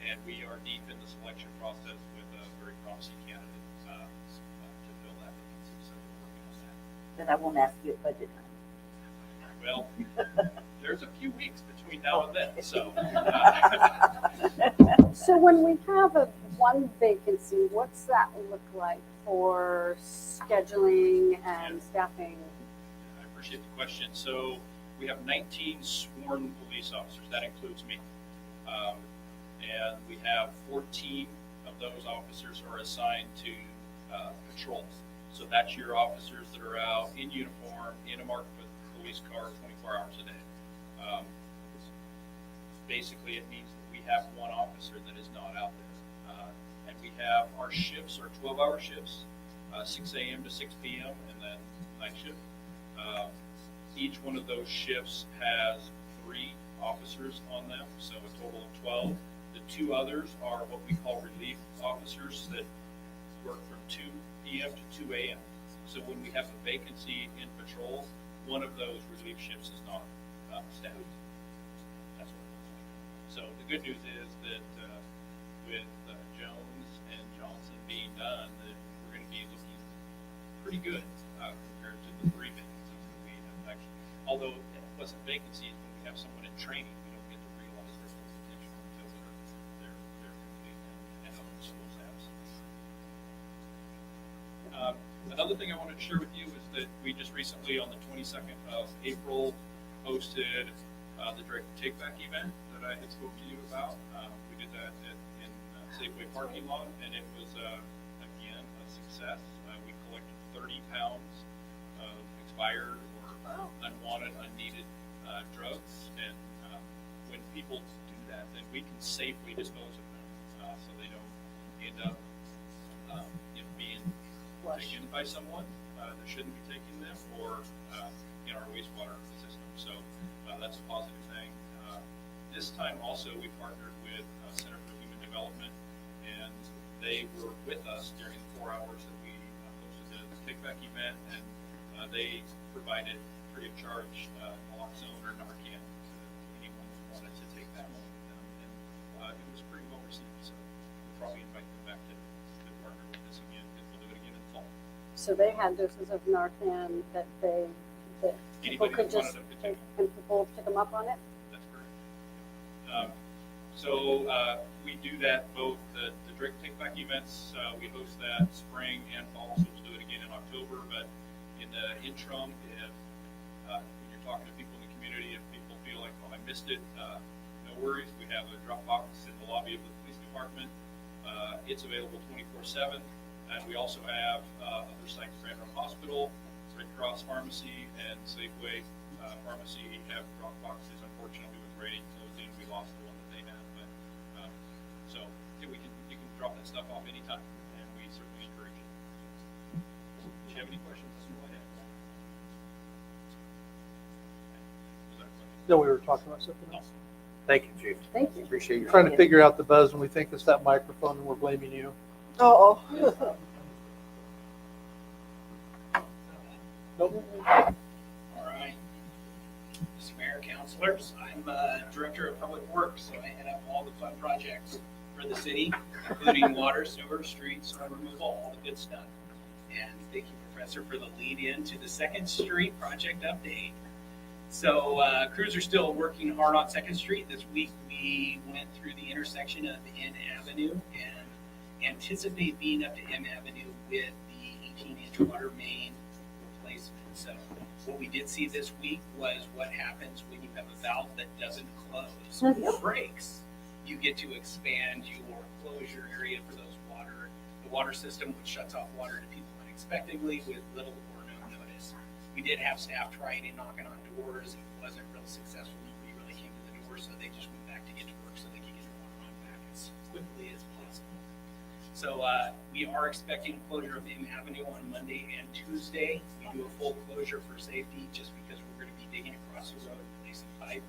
And we are deep in the selection process with a very promising candidate to fill that vacancy. So we're working on that. then I won't ask you at budget time. Well, there's a few weeks between now and then, so. So when we have one vacancy, what's that look like for scheduling and staffing? I appreciate the question. So we have 19 sworn police officers. That includes me. And we have 14 of those officers are assigned to patrols. So that's your officers that are out in uniform, in a marked police car 24 hours a day. Basically, it means that we have one officer that is not out there. And we have our shifts, our 12-hour shifts, 6 a.m. to 6 p.m. and then night shift. Each one of those shifts has 3 officers on them, so a total of 12. The 2 others are what we call relief officers that work from 2 p.m. to 2 a.m. So when we have a vacancy in patrol, one of those relief shifts is not staffed. That's what it looks like. So the good news is that with Jones and Johnson being done, that we're going to be looking pretty good compared to the 3 vacancies that we have actually. Although pleasant vacancies, when we have someone in training, we don't get to realize their full potential until they're complete and out of school staffs. Another thing I wanted to share with you is that we just recently, on the 22nd of April, hosted the Direct Take Back event that I had spoke to you about. We did that in Safeway parking lot, and it was again a success. We collected 30 pounds of expired or unwanted, unneeded drugs, and when people do that, then we can safely dispose of them, so they don't end up being taken by someone that shouldn't be taking them, or in our wastewater system. So that's a positive thing. This time also we partnered with Center for Human Development, and they were with us during the 4 hours that we hosted the Take Back event, and they provided free of charge naloxone or Narcan to anyone who wanted to take that home with them, and it was pretty well received. So we'll probably invite them back to partner with us again, and we'll do it again in the fall. So they had doses of Narcan that people Anybody could who wanted just them to take, take and people pick them up on it? That's correct. So we do that both the Direct Take Back events. We host that spring and fall, so we'll do it again in October. But in the interim, if when you're talking to people in the community, if people feel like, oh, I missed it, no worries. We have a drop box in the lobby of the police department. It's available 24/7, and we also have other sites, Grande Hospital, Red Cross Pharmacy, and Safeway Pharmacy have drop boxes. Unfortunately, with rating closing, we lost the one that they had. But so you can drop that stuff off anytime, and we certainly encourage it. Do you have any questions? Go ahead. Was that a question? No, we were talking about something else. Thank you, Chief. Thank you. Appreciate your Trying to figure out the buzz and we think it's that microphone and we're blaming you. Oh. Nope. All right. Mr. Mayor, councilors, I'm Director of Public Works, so I head up all the fun projects for the city, including water, sewer, streets, snow removal, all the good stuff. And thank you, Professor, for the lead in to the 2nd Street project update. So crews are still working hard on 2nd Street. This week we went through the intersection of N Avenue and anticipate being up to M Avenue with the 18-inch water main replacement. So what we did see this week was what happens when you have a valve that doesn't close or breaks. You get to expand your closure area for the water system, which shuts off water to people unexpectedly with little or no notice. We did have staff trying and knocking on doors. It wasn't real successful. Nobody really came to the door, so they just went back to get to work so they could get the water on back as quickly as possible. So we are expecting closure of M Avenue on Monday and Tuesday. We do a full closure for safety just because we're going to be digging across the road and placing pipe.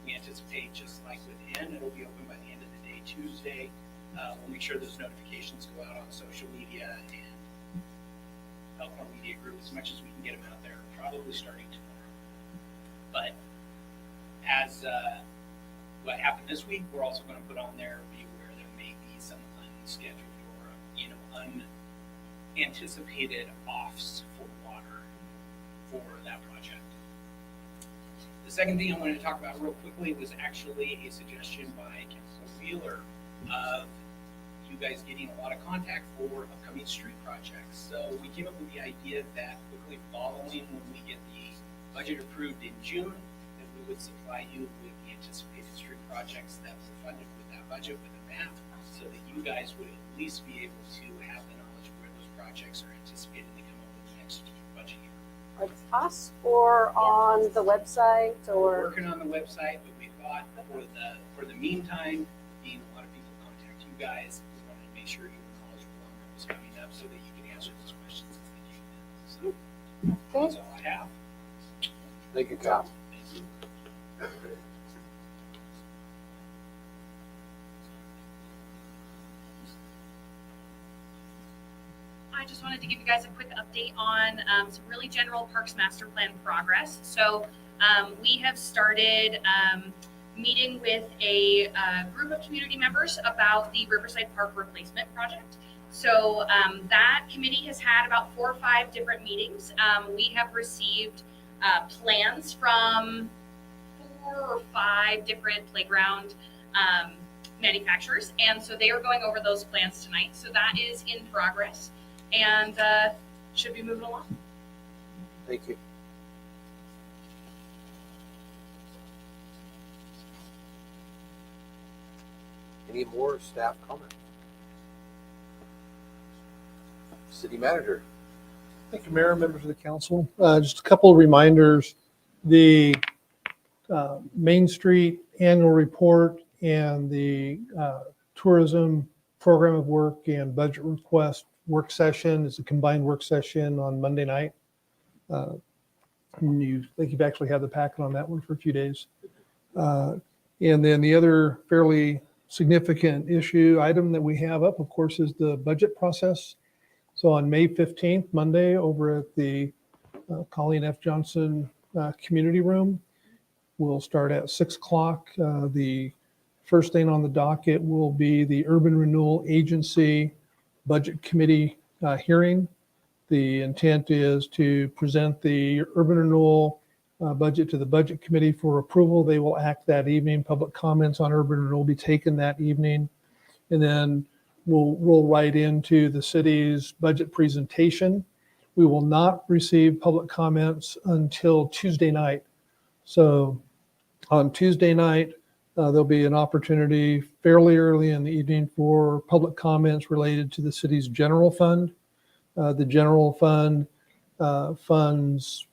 We anticipate, just like with N, it'll be open by the end of the day Tuesday. We'll make sure those notifications go out on social media and Elkhorn Media Group as much as we can get them out there, probably starting tomorrow. But as what happened this week, we're also going to put on there, be aware there may be some unscheduled or unanticipated offs for water for that project. The second thing I wanted to talk about real quickly was actually a suggestion by Councilor Wheeler of you guys getting a lot of contact for upcoming street projects. So we came up with the idea that quickly following when we get the budget approved in June, that we would supply you with the anticipated street projects that were funded with that budget with a map, so that you guys would at least be able to have the knowledge of where those projects are anticipated to come up with the next budget year. Are the costs or on the website We're or? working on the website, but we thought for the meantime, being a lot of people contact you guys, we wanted to make sure you were knowledgeable on what was coming up so that you can answer those questions as they came in. So that's all I have. Thank you, Kyle. Thank you. I just wanted to give you guys a quick update on some really general Parks Master Plan progress. So we have started meeting with a group of community members about the Riverside Park Replacement Project. So that committee has had about 4 or 5 different meetings. We have received plans from 4 or 5 different playground manufacturers, and so they are going over those plans tonight. So that is in progress and should be moving along. Thank you. Any more staff comments? City manager. Thank you, Mayor, members of the council. Just a couple of reminders. The Main Street annual report and the tourism program of work and budget request work session is a combined work session on Monday night. I think you've actually had the packet on that one for a few days. And then the other fairly significant item that we have up, of course, is the budget process. So on May 15th, Monday, over at the Colleen F. Johnson Community Room, we'll start at 6 o'clock. The first thing on the docket will be the Urban Renewal Agency Budget Committee hearing. The intent is to present the Urban Renewal budget to the Budget Committee for approval. They will act that evening. Public comments on urban renewal will be taken that evening. And then we'll roll right into the city's budget presentation. We will not receive public comments until Tuesday night. So on Tuesday night, there'll be an opportunity fairly early in the evening for public comments related to the city's general fund. The general fund funds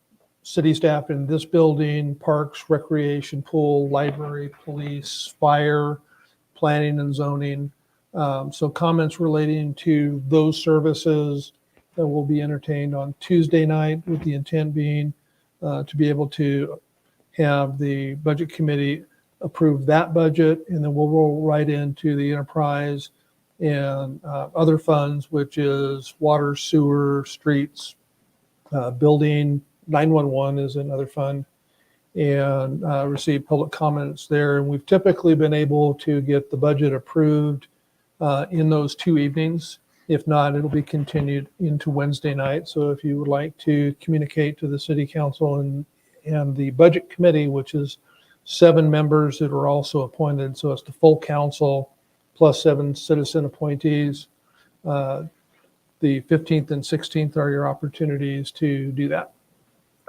city staff in this building, parks, recreation, pool, library, police, fire, planning and zoning. So comments relating to those services that will be entertained on Tuesday night, with the intent being to be able to have the budget committee approve that budget, and then we'll roll right into the enterprise and other funds, which is water, sewer, streets, building, 911 is another fund, and receive public comments there. And we've typically been able to get the budget approved in those 2 evenings. If not, it'll be continued into Wednesday night. So if you would like to communicate to the city council and the budget committee, which is 7 members that are also appointed, so it's the full council plus 7 citizen appointees. The 15th and 16th are your opportunities to do that.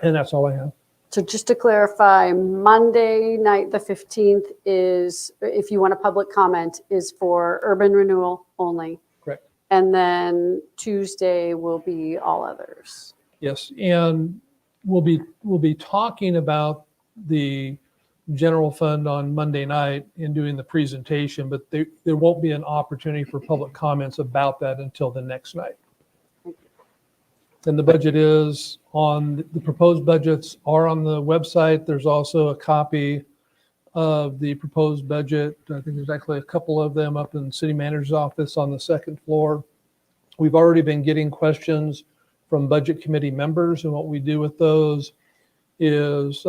And that's all I have. So just to clarify, Monday night, the 15th is, if you want a public comment, is for urban renewal only. Correct. And then Tuesday will be all others. Yes, and we'll be talking about the general fund on Monday night and doing the presentation, but there won't be an opportunity for public comments about that until the next night. And the budget is on, the proposed budgets are on the website. There's also a copy of the proposed budget. I think there's actually a couple of them up in the city manager's office on the 2nd floor. We've already been getting questions from budget committee members, and what we do with those is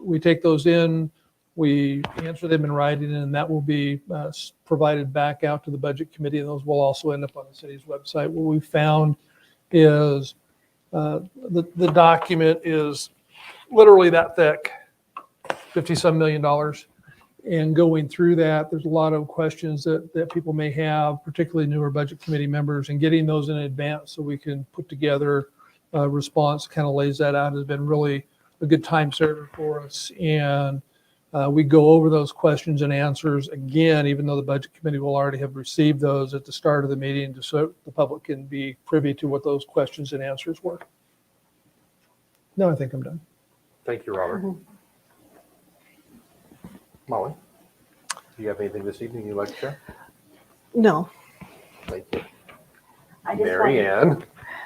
we take those in, we answer them in writing, and that will be provided back out to the budget committee, and those will also end up on the city's website. What we found is the document is literally that thick, $50-some million. And going through that, there's a lot of questions that people may have, particularly newer budget committee members, and getting those in advance so we can put together a response, kind of lays that out, has been really a good time saver for us. And we go over those questions and answers again, even though the budget committee will already have received those at the start of the meeting, just so the public can be privy to what those questions and answers were. No, I think I'm done. Thank you, Robert. Molly, do you have anything this evening you'd like to share? No. Thank you. Mary Ann.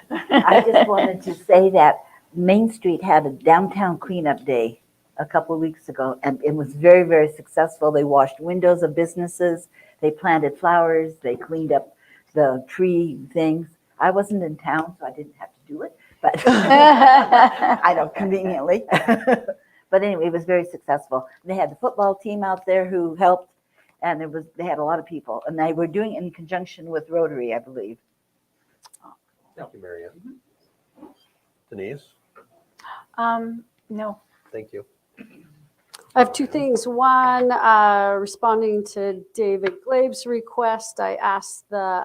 I just wanted to say that Main Street had a downtown cleanup day a couple of weeks ago, and it was very, very successful. They washed windows of businesses, they planted flowers, they cleaned up the tree things. I wasn't in town, so I didn't have to do it, but I know conveniently. But anyway, it was very successful. They had the football team out there who helped, and they had a lot of people, and they were doing it in conjunction with Rotary, I believe. Thank you, Mary Ann. Denise, No. thank you. I have two things. One, responding to David Glabe's request, I asked the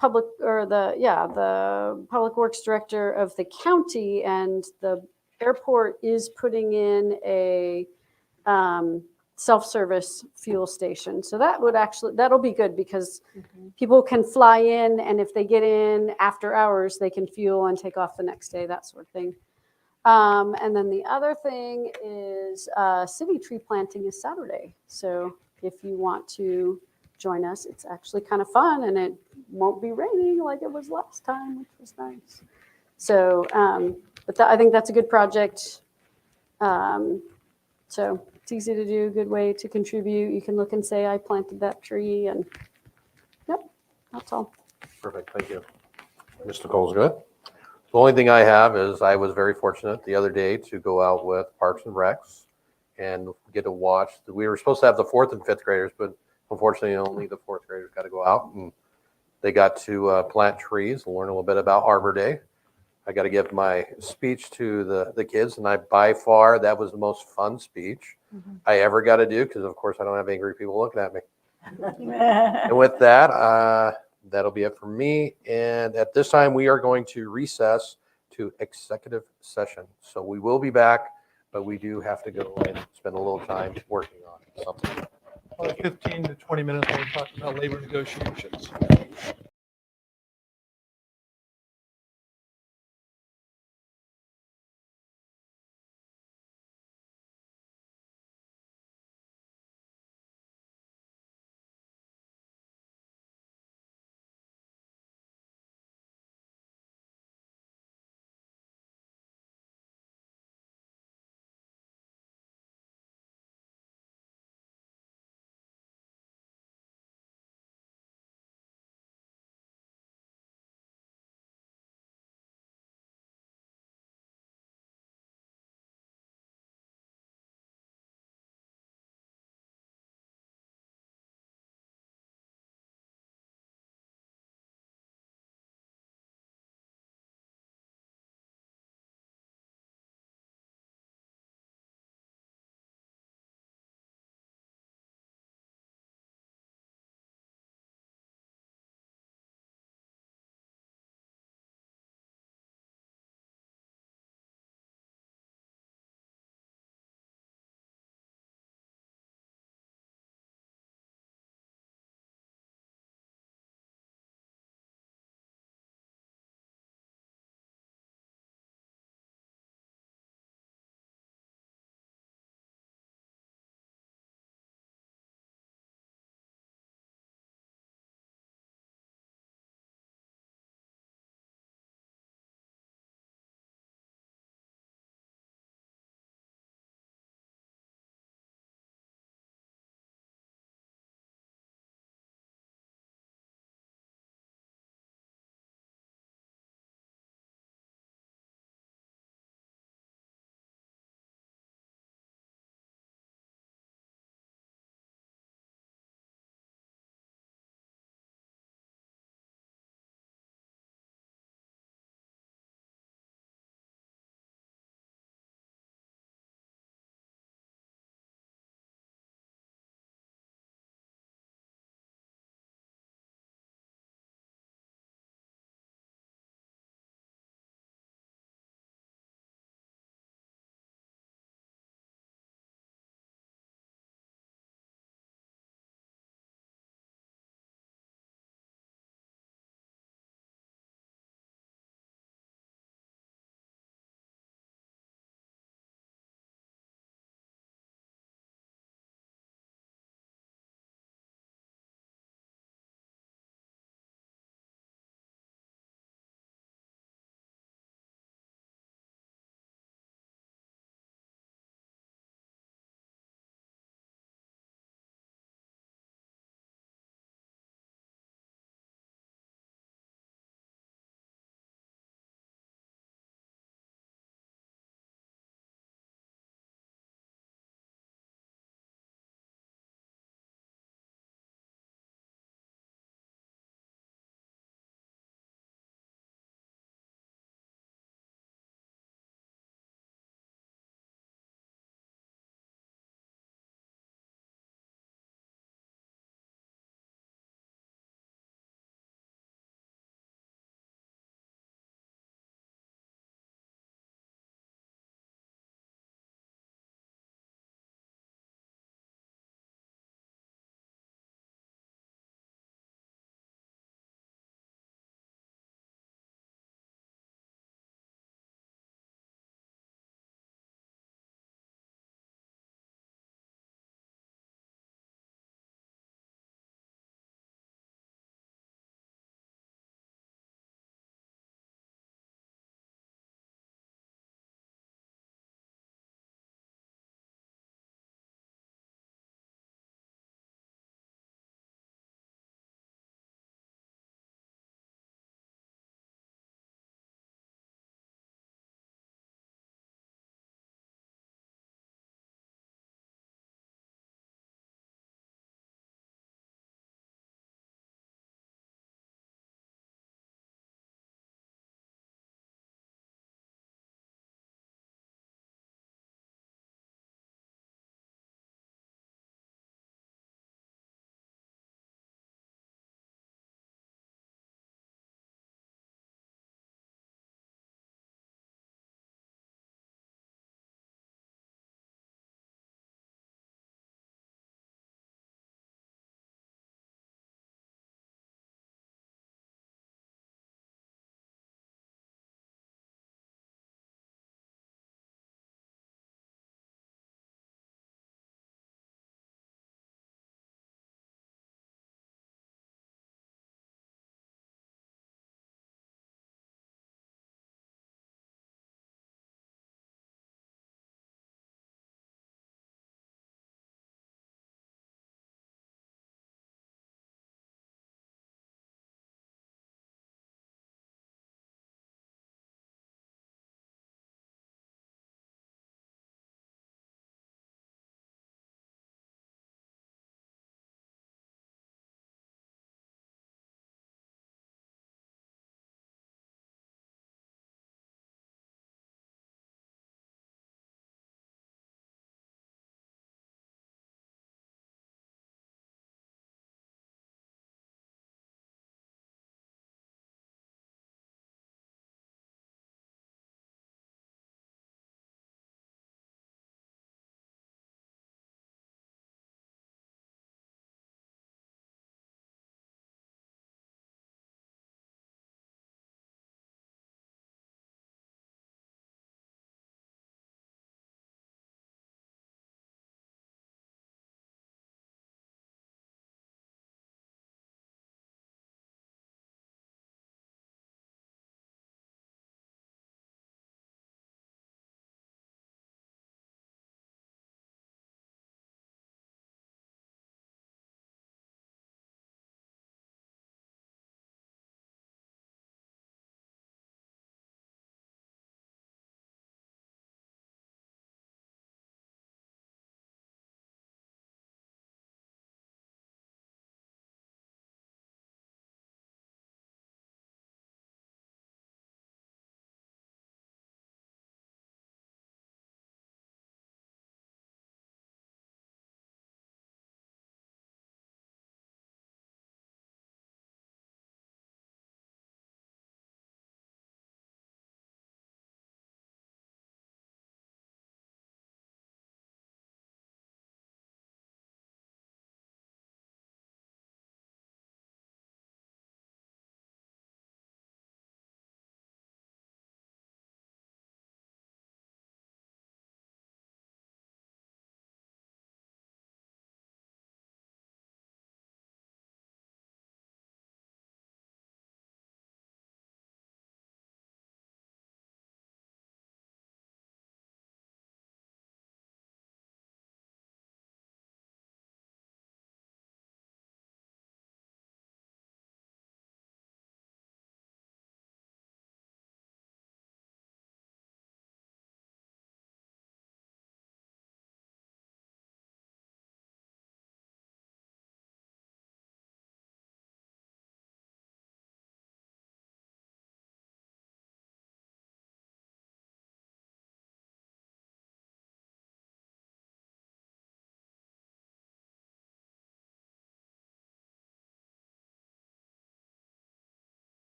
the Public Works Director of the county, and the airport is putting in a self-service fuel station. So that'll be good because people can fly in, and if they get in after hours, they can fuel and take off the next day, that sort of thing. And then the other thing is city tree planting is Saturday. So if you want to join us, it's actually kind of fun, and it won't be raining like it was last time, which was nice. So, I think that's a good project. So it's easy to do, good way to contribute. You can look and say, I planted that tree, and yep, that's all. Perfect, thank you. Mr. Cole's good. The only thing I have is I was very fortunate the other day to go out with Parks and Recs and get to watch. We were supposed to have the 4th and 5th graders, but unfortunately only the 4th graders got to go out, and they got to plant trees, learn a little bit about Arbor Day. I got to give my speech to the kids, and by far that was the most fun speech I ever got to do, because of course I don't have angry people looking at me. And with that, that'll be it for me. And at this time, we are going to recess to executive session. So we will be back, but we do have to go and spend a little time working on something. 15 to 20 minutes when we talk about labor negotiations.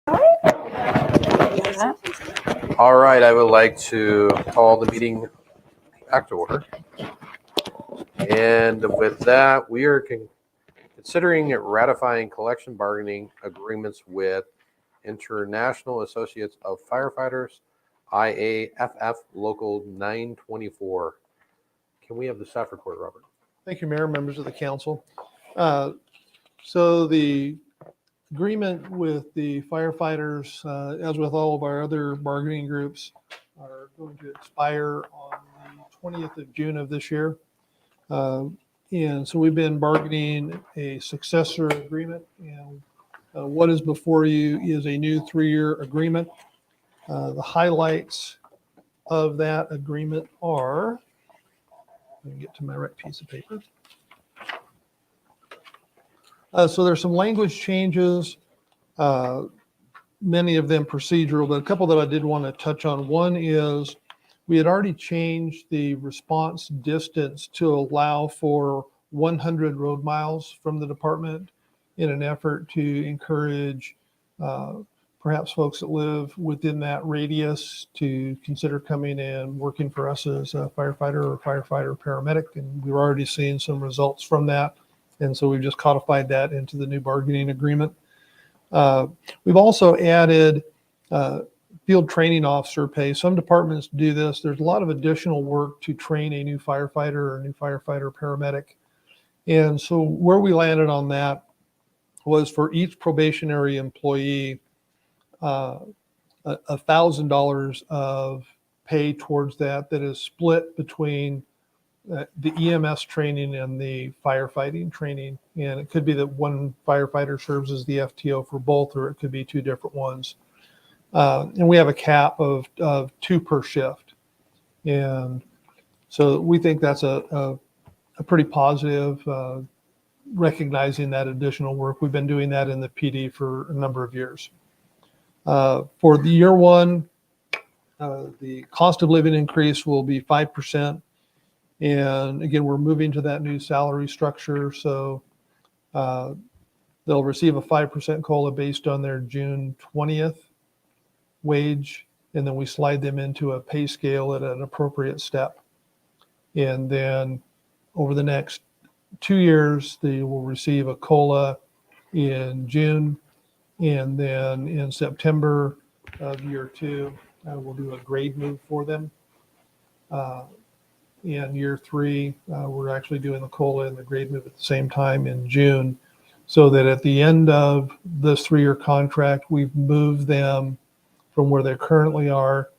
All right, I would like to call the meeting back to order. And with that, we are considering ratifying collection bargaining agreements with International Associates of Firefighters, IAFF Local 924. Can we have the staff report, Robert? Thank you, Mayor, members of the council. So the agreement with the firefighters, as with all of our other bargaining groups, are going to expire on the 20th of June of this year. And so we've been bargaining a successor agreement, and what is before you is a new 3-year agreement. The highlights of that agreement are, let me get to my right piece of paper. So there's some language changes, many of them procedural, but a couple that I did want to touch on. One is we had already changed the response distance to allow for 100 road miles from the department in an effort to encourage perhaps folks that live within that radius to consider coming and working for us as a firefighter or firefighter paramedic. And we're already seeing some results from that. And so we've just codified that into the new bargaining agreement. We've also added field training officer pay. Some departments do this. There's a lot of additional work to train a new firefighter or a new firefighter paramedic. And so where we landed on that was for each probationary employee, $1,000 of pay towards that is split between the EMS training and the firefighting training. And it could be that one firefighter serves as the FTO for both, or it could be two different ones. And we have a cap of 2 per shift. And so we think that's a pretty positive, recognizing that additional work. We've been doing that in the PD for a number of years. For the year one, the cost of living increase will be 5%. And again, we're moving to that new salary structure. So they'll receive a 5% COLA based on their June 20th wage. And then we slide them into a pay scale at an appropriate step. And then over the next 2 years, they will receive a COLA in June. And then in September of year 2, we'll do a grade move for them. In year 3, we're actually doing the COLA and the grade move at the same time in June, so that at the end of this 3-year contract, we've moved them from where they currently are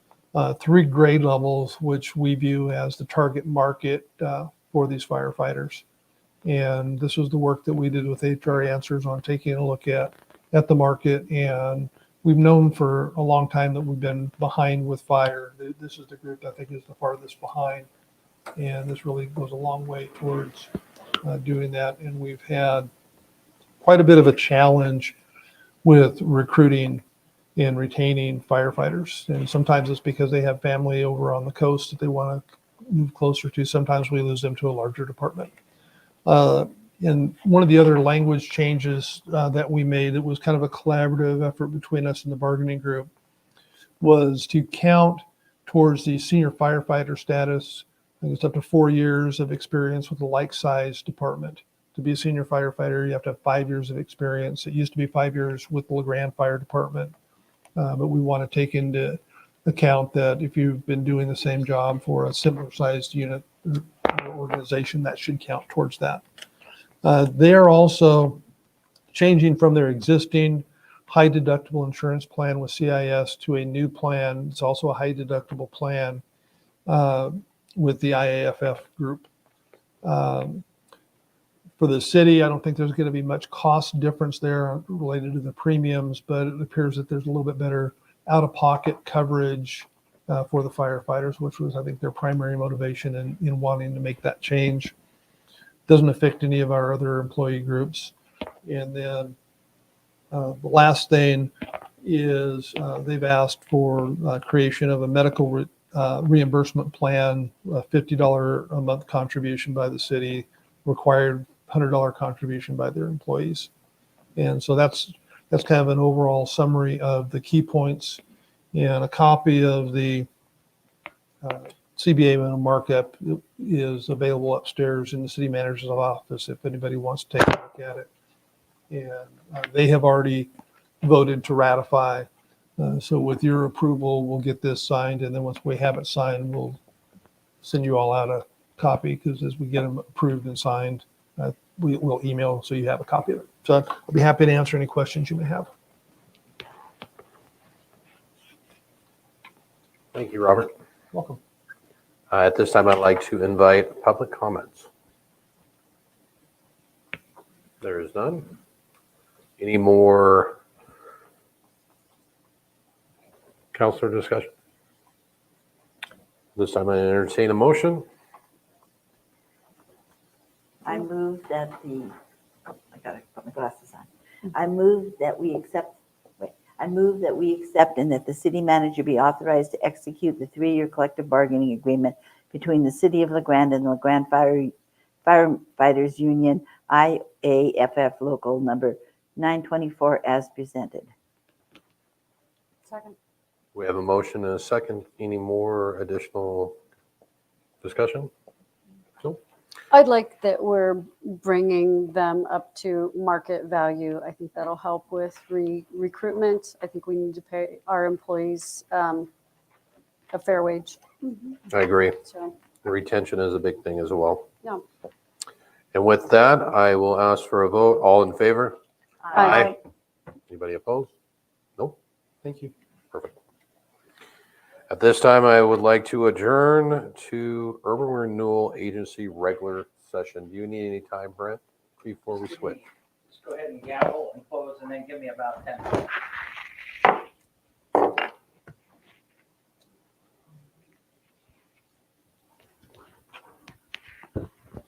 3 grade levels, which we view as the target market for these firefighters. And this was the work that we did with HR Answers on taking a look at the market. And we've known for a long time that we've been behind with fire. This is the group that I think is the farthest behind. And this really goes a long way towards doing that. And we've had quite a bit of a challenge with recruiting and retaining firefighters. And sometimes it's because they have family over on the coast that they want to move closer to. Sometimes we lose them to a larger department. And one of the other language changes that we made, it was kind of a collaborative effort between us and the bargaining group, was to count towards the senior firefighter status. I think it's up to 4 years of experience with a like-sized department. To be a senior firefighter, you have to have 5 years of experience. It used to be 5 years with the Grande Fire Department, but we want to take into account that if you've been doing the same job for a similar-sized unit or organization, that should count towards that. They are also changing from their existing high deductible insurance plan with CIS to a new plan. It's also a high deductible plan with the IAFF group. For the city, I don't think there's going to be much cost difference there related to the premiums, but it appears that there's a little bit better out-of-pocket coverage for the firefighters, which was, I think, their primary motivation in wanting to make that change. Doesn't affect any of our other employee groups. And then the last thing is they've asked for creation of a medical reimbursement plan, a $50 a month contribution by the city, required $100 contribution by their employees. And so that's That's kind of an overall summary of the key points, and a copy of the CBA markup is available upstairs in the city manager's office if anybody wants to take a look at it. And they have already voted to ratify. So with your approval, we'll get this signed, and then once we have it signed, we'll send you all out a copy, because as we get them approved and signed, we'll email so you have a copy of it. So I'll be happy to answer any questions you may have. Thank you, Robert. Welcome. At this time, I'd like to invite public comments. There is none. Any more counselor discussion? This time I entertain a motion. I move that the, oh, I gotta put my glasses on. I move that we accept and that the city manager be authorized to execute the 3-year collective bargaining agreement between the city of LaGrande and the LaGrande Firefighters Union, IAFF Local Number 924, as presented. Second. We have a motion and a second. Any more additional discussion? No? I'd like that we're bringing them up to market value. I think that'll help with recruitment. I think we need to pay our employees a fair wage. I agree. So, Retention is a big thing as well. yeah. And with that, I will ask for a vote. All in favor? Aye. Anybody opposed? No? Thank you. Perfect. At this time, I would like to adjourn to Urban Renewal Agency regular session. Do you need any time, Brent, before we switch? Just go ahead and gavel and close, and then give me about 10 minutes.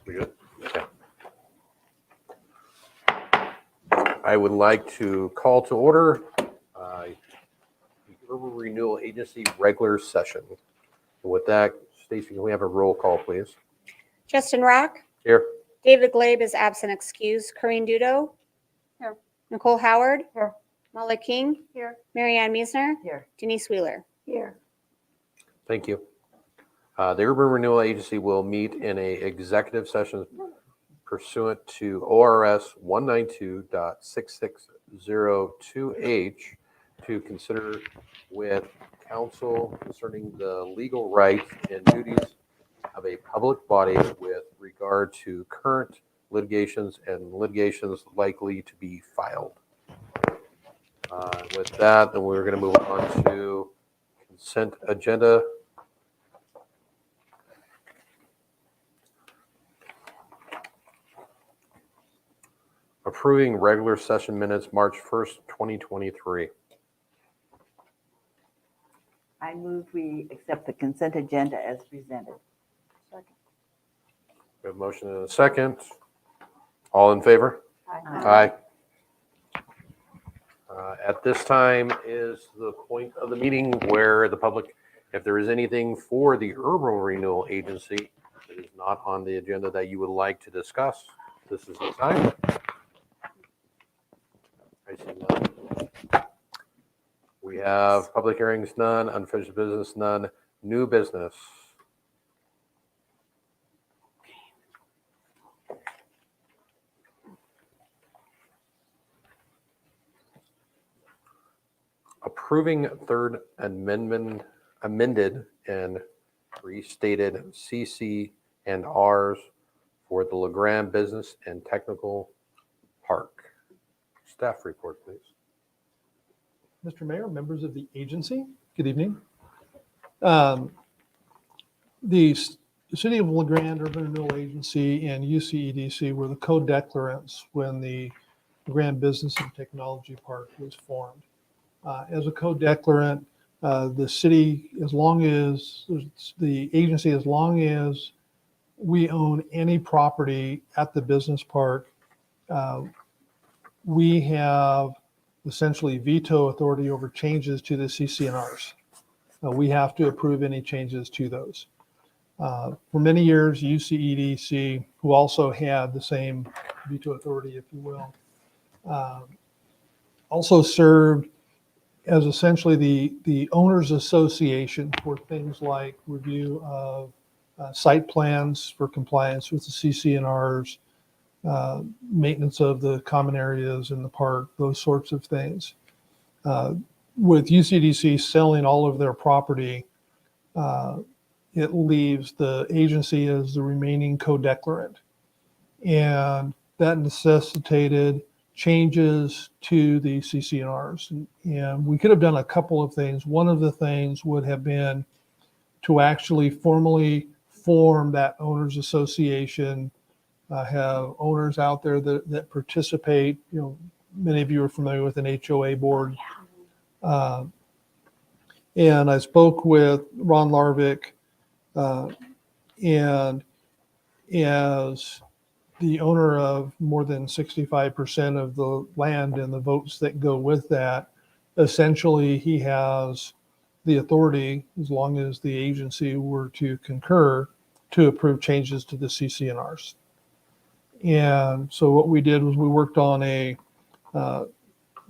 We good? Okay. I would like to call to order the Urban Renewal Agency regular session. And with that, Stacy, can we have a roll call, please? Justin Rock, Here. David Glabe is absent excused. Corinne Dudo. Here. Nicole Howard. Here. Molly King. Here. Marianne Meisner. Here. Denise Wheeler. Here. Thank you. The Urban Renewal Agency will meet in a executive session pursuant to ORS 192.6602H to consider with counsel concerning the legal rights and duties of a public body with regard to current litigations and litigations likely to be filed. With that, then we're going to move on to consent agenda. Approving regular session minutes, March 1st, 2023. I move we accept the consent agenda as presented. We have a motion and a second. All in favor? Aye. At this time is the point of the meeting where the public, if there is anything for the Urban Renewal Agency that is not on the agenda that you would like to discuss, this is the time. I see none. We have public hearings, none. Unfinished business, none. New business. Approving third amended and restated CC and Rs for the LaGrande Business and Technical Park. Staff report, please. Mr. Mayor, members of the agency, good evening. The City of LaGrande Urban Renewal Agency and UCEDC were the co-declarants when the LaGrande Business and Technology Park was formed. As a co-declarant, the city, as long as the agency, as long as we own any property at the business park, we have essentially veto authority over changes to the CCNRs. We have to approve any changes to those. For many years, UCEDC, who also had the same veto authority, if you will, also served as essentially the owners association for things like review of site plans for compliance with the CCNRs, maintenance of the common areas in the park, those sorts of things. With UCDC selling all of their property, it leaves the agency as the remaining co-declarant. And that necessitated changes to the CCNRs. And we could have done a couple of things. One of the things would have been to actually formally form that owners association, have owners out there that participate. You know, many of you are familiar with an HOA board. And I spoke with Ron Larvick, and as the owner of more than 65% of the land and the votes that go with that, essentially he has the authority, as long as the agency were to concur, to approve changes to the CCNRs. And so what we did was we worked on a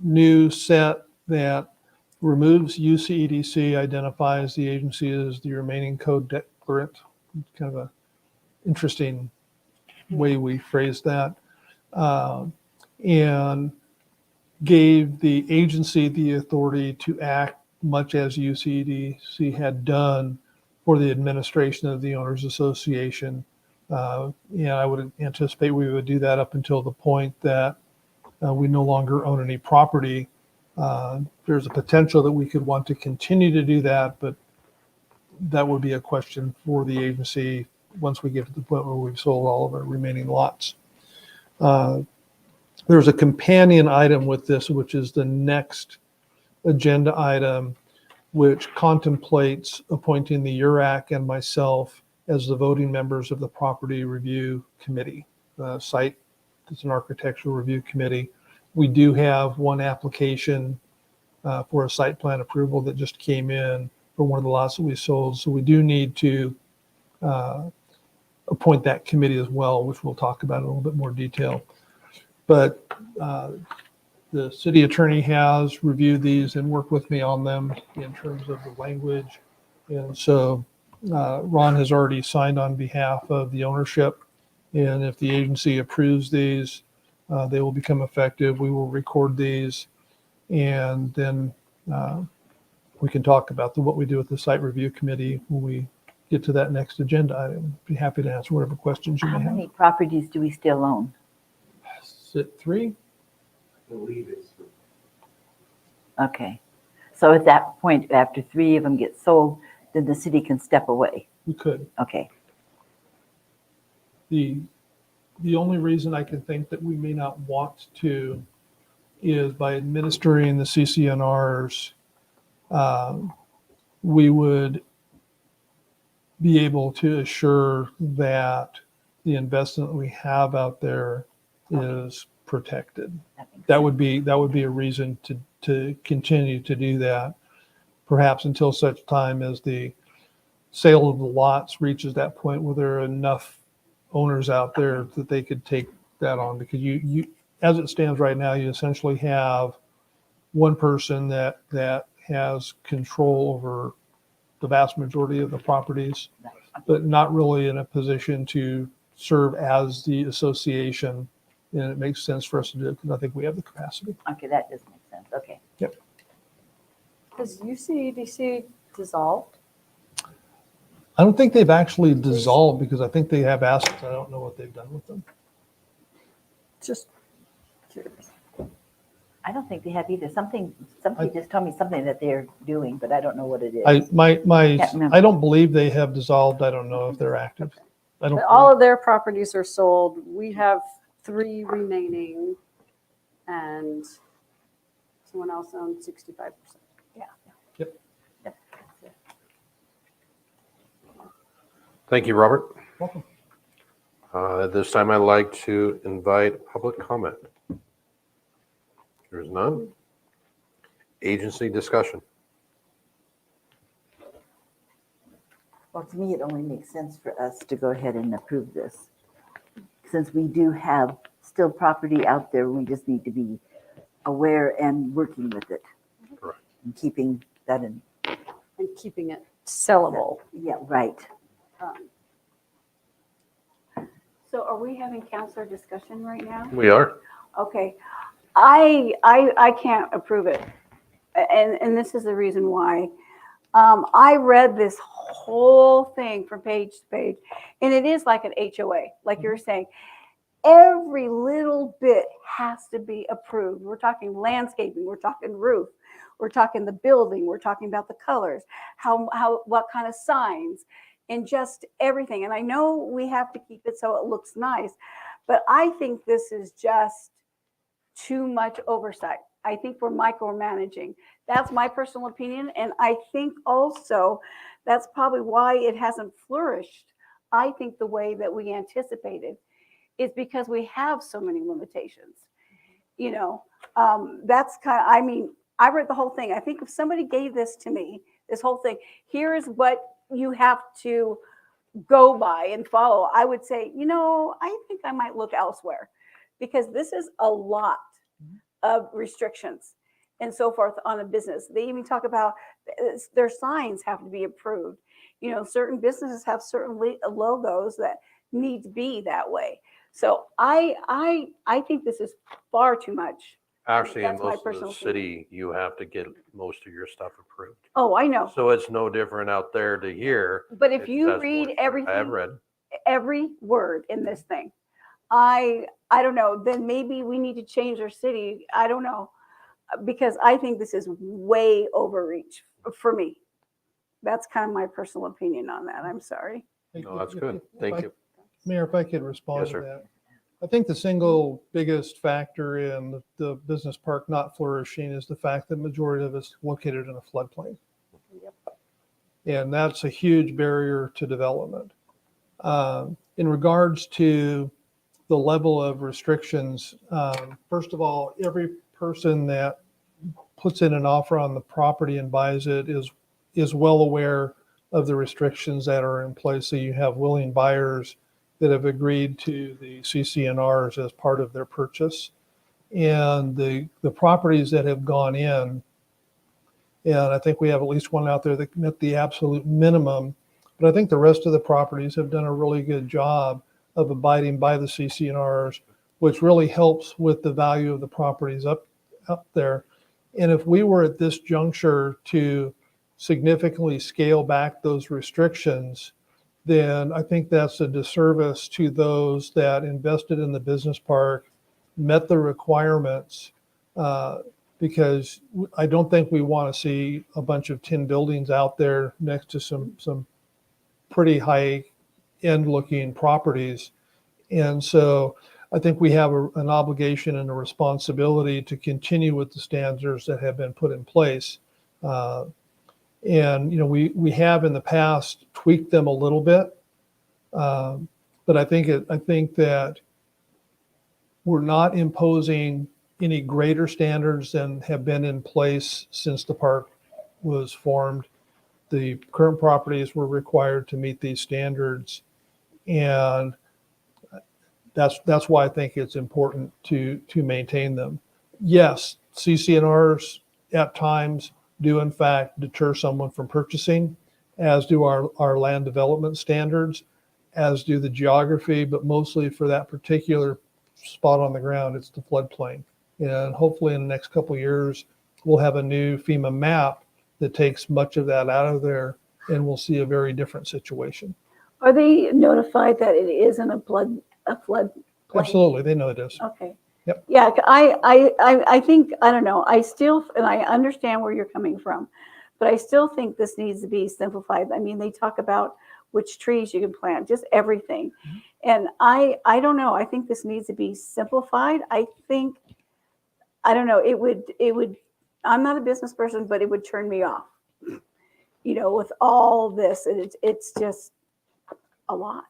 new set that removes UCEDC, identifies the agency as the remaining co-declarant. Kind of a interesting way we phrased that, and gave the agency the authority to act much as UCDC had done for the administration of the Owners Association. And I would anticipate we would do that up until the point that we no longer own any property. There's a potential that we could want to continue to do that, but that would be a question for the agency once we get to the point where we've sold all of our remaining lots. There's a companion item with this, which is the next agenda item, which contemplates appointing the URAC and myself as the voting members of the Property Review Committee. Site, it's an architectural review committee. We do have one application for a site plan approval that just came in for one of the lots that we sold. So we do need to appoint that committee as well, which we'll talk about in a little bit more detail. But the city attorney has reviewed these and worked with me on them in terms of the language. And so Ron has already signed on behalf of the ownership. And if the agency approves these, they will become effective. We will record these, and then we can talk about what we do with the site review committee when we get to that next agenda item. Be happy to answer whatever questions you may How have. many properties do we still own? Is it 3? I believe it's. Okay. So at that point, after 3 of them get sold, then the city can step away. We could. Okay. The only reason I can think that we may not want to is by administering the CCNRs, we would be able to assure that the investment we have out there is protected. That would be a reason to continue to do that, perhaps until such time as the sale of the lots reaches that point where there are enough owners out there that they could take that on. Because you as it stands right now, you essentially have one person that has control over the vast majority of the properties, but not really in a position to serve as the association. And it makes sense for us to do it because I think we have the capacity. Okay, that does make sense. Okay. Yep. Has UCEDC dissolved? I don't think they've actually dissolved because I think they have assets. I don't know what they've done with them. Just curious. I don't think they have either. Somebody just told me something that they're doing, but I don't know what it is. I don't believe they have dissolved. I don't know if they're active. I don't. But all of their properties are sold. We have 3 remaining, and someone else owns 65%. Yeah. Yep. Thank you, Robert. Welcome. At this time, I'd like to invite public comment. There's none. Agency discussion. Well, to me, it only makes sense for us to go ahead and approve this. Since we do have still property out there, we just need to be aware and working with it. Correct. And keeping that in. And keeping it sellable. Yeah, right. So are we having counselor discussion right now? We are. Okay. I can't approve it. And this is the reason why. I read this whole thing from page to page, and it is like an HOA, like you're saying. Every little bit has to be approved. We're talking landscaping, we're talking roof, we're talking the building, we're talking about the colors, what kind of signs, and just everything. And I know we have to keep it so it looks nice, but I think this is just too much oversight. I think we're micromanaging. That's my personal opinion. And I think also that's probably why it hasn't flourished, I think, the way that we anticipated, is because we have so many limitations. You know, that's kind of, I mean, I read the whole thing. I think if somebody gave this to me, this whole thing, here is what you have to go by and follow, I would say, you know, I think I might look elsewhere, because this is a lot of restrictions and so forth on a business. They even talk about their signs have to be approved. You know, certain businesses have certain logos that need to be that way. So I think this is far too much. Actually, in That's my most of the personal city, you have to get most of your stuff approved. Oh, I know. So it's no different out there to here. But if It you has read more- everything, I have read. every word in this thing, I don't know, then maybe we need to change our city. I don't know, because I think this is way overreach for me. That's kind of my personal opinion on that. I'm sorry. No, that's good. Thank you. Mayor, if I could respond Yes, to sir. that. I think the single biggest factor in the business park not flourishing is the fact that the majority of it's located in a floodplain. And that's a huge barrier to development. In regards to the level of restrictions, first of all, every person that puts in an offer on the property and buys it is well aware of the restrictions that are in place. So you have willing buyers that have agreed to the CCNRs as part of their purchase. And the properties that have gone in, and I think we have at least one out there that met the absolute minimum, but I think the rest of the properties have done a really good job of abiding by the CCNRs, which really helps with the value of the properties up there. And if we were at this juncture to significantly scale back those restrictions, then I think that's a disservice to those that invested in the business park, met the requirements, because I don't think we want to see a bunch of tin buildings out there next to some pretty high end looking properties. And so I think we have an obligation and a responsibility to continue with the standards that have been put in place. And, you know, we have in the past tweaked them a little bit. But I think that we're not imposing any greater standards than have been in place since the park was formed. The current properties were required to meet these standards. And that's why I think it's important to maintain them. Yes, CCNRs at times do in fact deter someone from purchasing, as do our land development standards, as do the geography, but mostly for that particular spot on the ground, it's the floodplain. And hopefully in the next couple of years, we'll have a new FEMA map that takes much of that out of there, and we'll see a very different situation. Are they notified that it isn't a flood plain? Absolutely, they know it is. Okay. Yep. Yeah, I think, I don't know, I still, and I understand where you're coming from, but I still think this needs to be simplified. I mean, they talk about which trees you can plant, just everything. And I don't know, I think this needs to be simplified. I think, I don't know, it would, I'm not a business person, but it would turn me off, you know, with all this, and it's just a lot.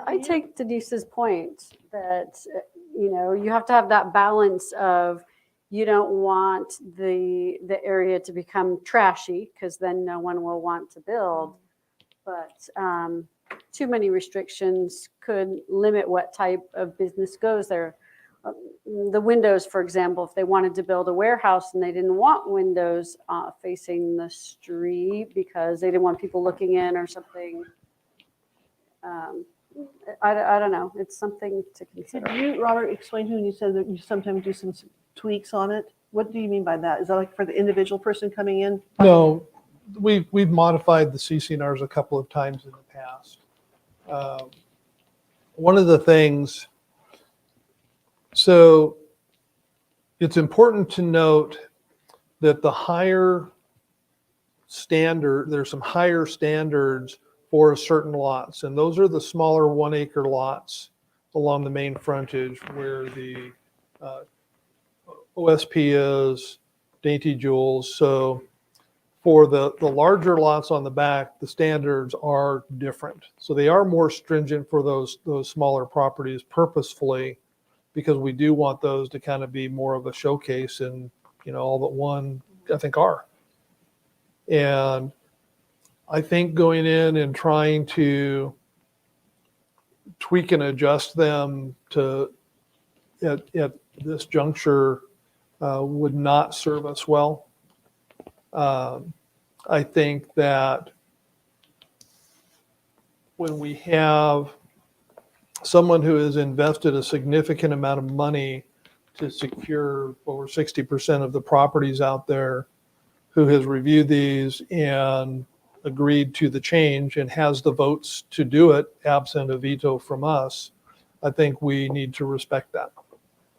I take Denise's point that, you know, you have to have that balance of, you don't want the area to become trashy, because then no one will want to build. But too many restrictions could limit what type of business goes there. the windows, for example, if they wanted to build a warehouse and they didn't want windows facing the street because they didn't want people looking in or something. I don't know. It's something to consider. Could you, Robert, explain to me, you said that you sometimes do some tweaks on it? What do you mean by that? Is that like for the individual person coming in? No, we've modified the CCNRs a couple of times in the past. One of the things, so it's important to note that the higher standard, there's some higher standards for certain lots, and those are the smaller 1 acre lots along the main frontage where the OSP is, Dainty Jewels. So for the larger lots on the back, the standards are different. So they are more stringent for those smaller properties purposefully, because we do want those to kind of be more of a showcase, and all but one, I think, are. And I think going in and trying to tweak and adjust them to at this juncture would not serve us well. I think that when we have someone who has invested a significant amount of money to secure over 60% of the properties out there, who has reviewed these and agreed to the change and has the votes to do it, absent a veto from us, I think we need to respect that.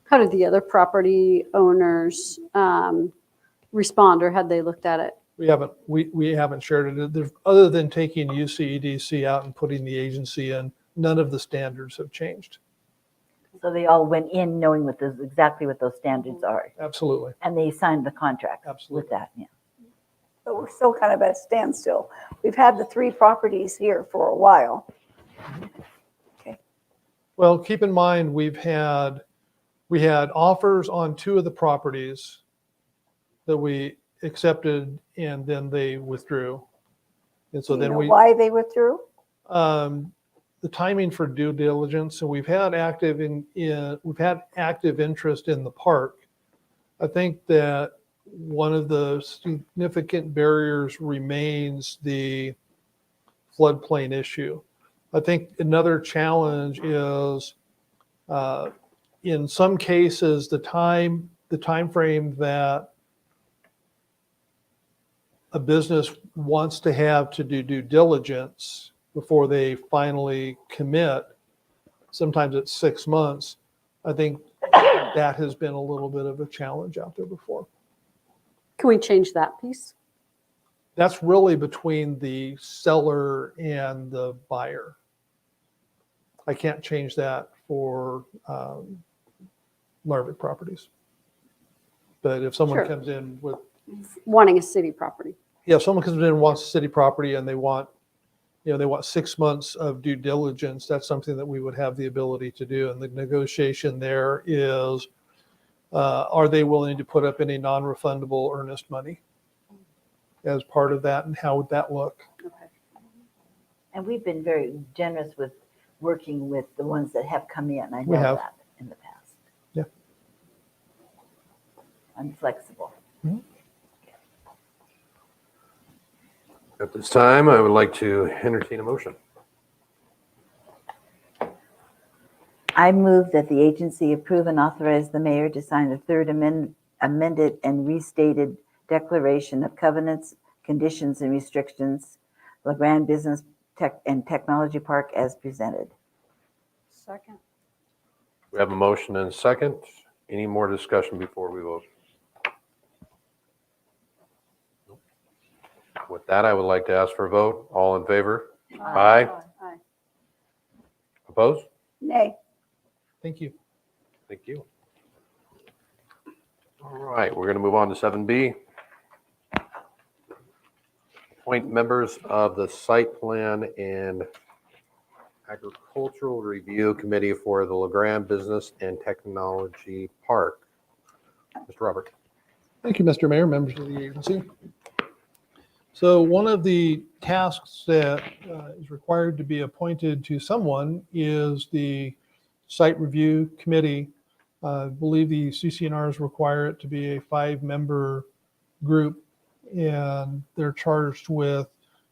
How did the other property owners respond, or had they looked at it? We haven't shared it. Other than taking UCEDC out and putting the agency in, none of the standards have changed. So they all went in knowing exactly what those standards are. Absolutely. And they signed the contract Absolutely. with that, yeah. But we're still kind of at a standstill. We've had the 3 properties here for a while. Well, keep in mind, we had offers on 2 of the properties that we accepted, and then they withdrew. And so Do you then know why they withdrew? The timing for due diligence, and we've had active interest in the park. I think that one of the significant barriers remains the floodplain issue. I think another challenge is, in some cases, the time frame that a business wants to have to do due diligence before they finally commit. Sometimes it's 6 months. I think that has been a little bit of a challenge out there before. Can we change that piece? That's really between the seller and the buyer. I can't change that for Larvick properties. But if someone Sure. comes in with, Wanting a city property. if someone comes in and wants city property and they want 6 months of due diligence, that's something that we would have the ability to do. And the negotiation there is, are they willing to put up any non-refundable earnest money as part of that, and how would that look? Okay. And we've been very generous with working with the ones that have come in. I We know have. that in the past. Yeah. I'm flexible. At this time, I would like to entertain a motion. I move that the agency approve and authorize the mayor to sign the third amended and restated declaration of covenants, conditions, and restrictions, La Grande Business and Technology Park as presented. Second. We have a motion and a second. Any more discussion before we vote? With that, I would like to ask for a vote. All in favor? Aye. Aye. Opposed? Nay. Thank you. Thank you. All right, we're going to move on to 7B. Appoint members of the Site Plan and Agricultural Review Committee for the La Grande Business and Technology Park. Mr. Robert. Thank you, Mr. Mayor, members of the agency. So one of the tasks that is required to be appointed to someone is the Site Review Committee. I believe the CCNRs require it to be a 5-member group, and they're charged with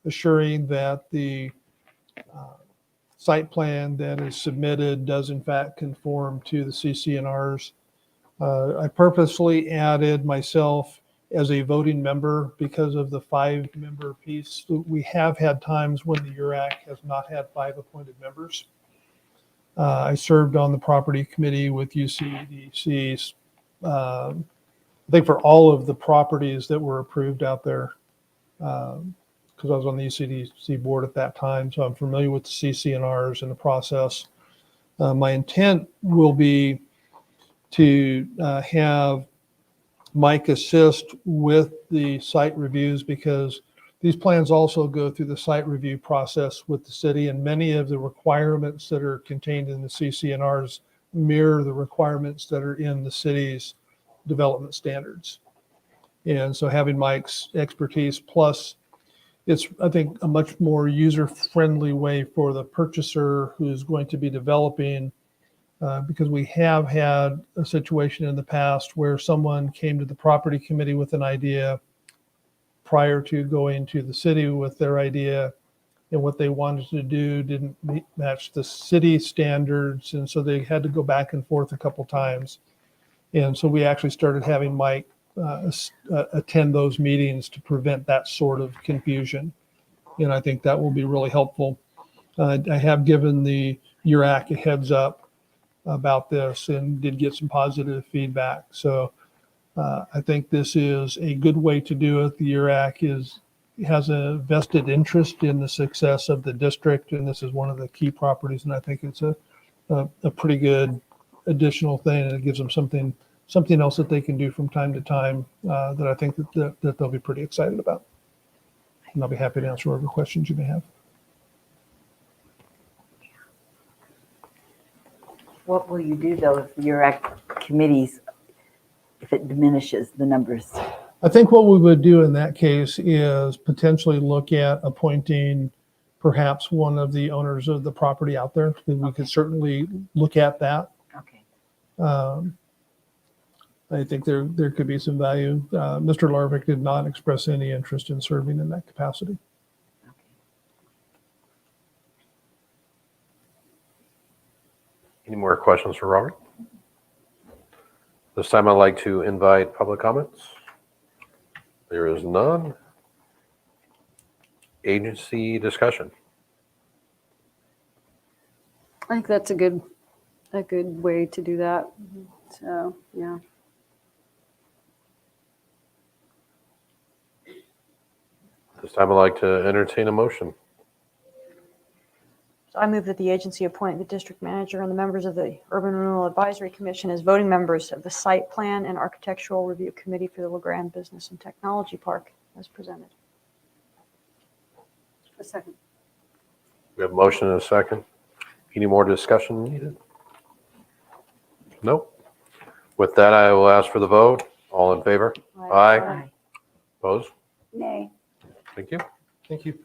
assuring that the site plan that is submitted does in fact conform to the CCNRs. I purposely added myself as a voting member because of the 5-member piece. We have had times when the URAC has not had 5 appointed members. I served on the property committee with UCDC, I think for all of the properties that were approved out there, because I was on the UCDC board at that time, so I'm familiar with the CCNRs and the process. My intent will be to have Mike assist with the site reviews, because these plans also go through the site review process with the city, and many of the requirements that are contained in the CCNRs mirror the requirements that are in the city's development standards. And so having Mike's expertise, plus it's, I think, a much more user-friendly way for the purchaser who's going to be developing, because we have had a situation in the past where someone came to the property committee with an idea prior to going to the city with their idea, and what they wanted to do didn't match the city standards, and so they had to go back and forth a couple times. And so we actually started having Mike attend those meetings to prevent that sort of confusion, and I think that will be really helpful. I have given the URAC a heads up about this and did get some positive feedback. So I think this is a good way to do it. The URAC has a vested interest in the success of the district, and this is one of the key properties, and I think it's a pretty good additional thing, and it gives them something else that they can do from time to time that I think that they'll be pretty excited about. And I'll be happy to answer whatever questions you may have. What will you do, though, if the URAC committees, if it diminishes the numbers? I think what we would do in that case is potentially look at appointing perhaps one of the owners of the property out there. We could certainly look at that. Okay. I think there could be some value. Mr. Larvick did not express any interest in serving in that capacity. Any more questions for Robert? This time I'd like to invite public comments. There is none. Agency discussion. I think that's a good way to do that. So, yeah. This time I'd like to entertain a motion. So I move that the agency appoint the district manager and the members of the Urban Renewal Advisory Commission as voting members of the Site Plan and Architectural Review Committee for the Grande Business and Technology Park as presented. A second. We have a motion and a second. Any more discussion needed? Nope. With that, I will ask for the vote. All in favor? Aye. Opposed? Nay. Thank you. Thank you.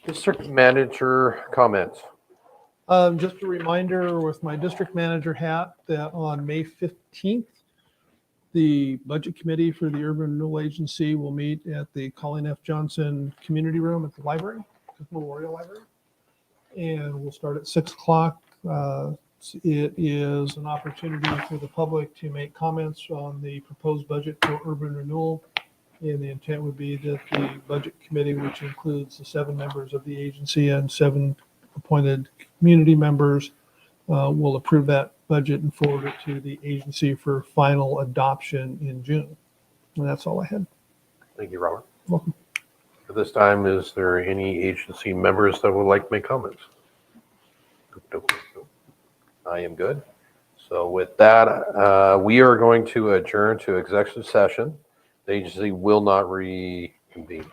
District manager comments. Just a reminder with my district manager hat that on May 15th, the budget committee for the Urban Renewal Agency will meet at the Colleen F. Johnson Community Room at the library, Memorial Library. And we'll start at 6 o'clock. It is an opportunity for the public to make comments on the proposed budget for urban renewal. And the intent would be that the budget committee, which includes the 7 members of the agency and 7 appointed community members, will approve that budget and forward it to the agency for final adoption in June. And that's all I had. Thank you, Robert. Welcome. At this time, is there any agency members that would like to make comments? Nope. I am good. So with that, we are going to adjourn to executive session. The agency will not reconvene.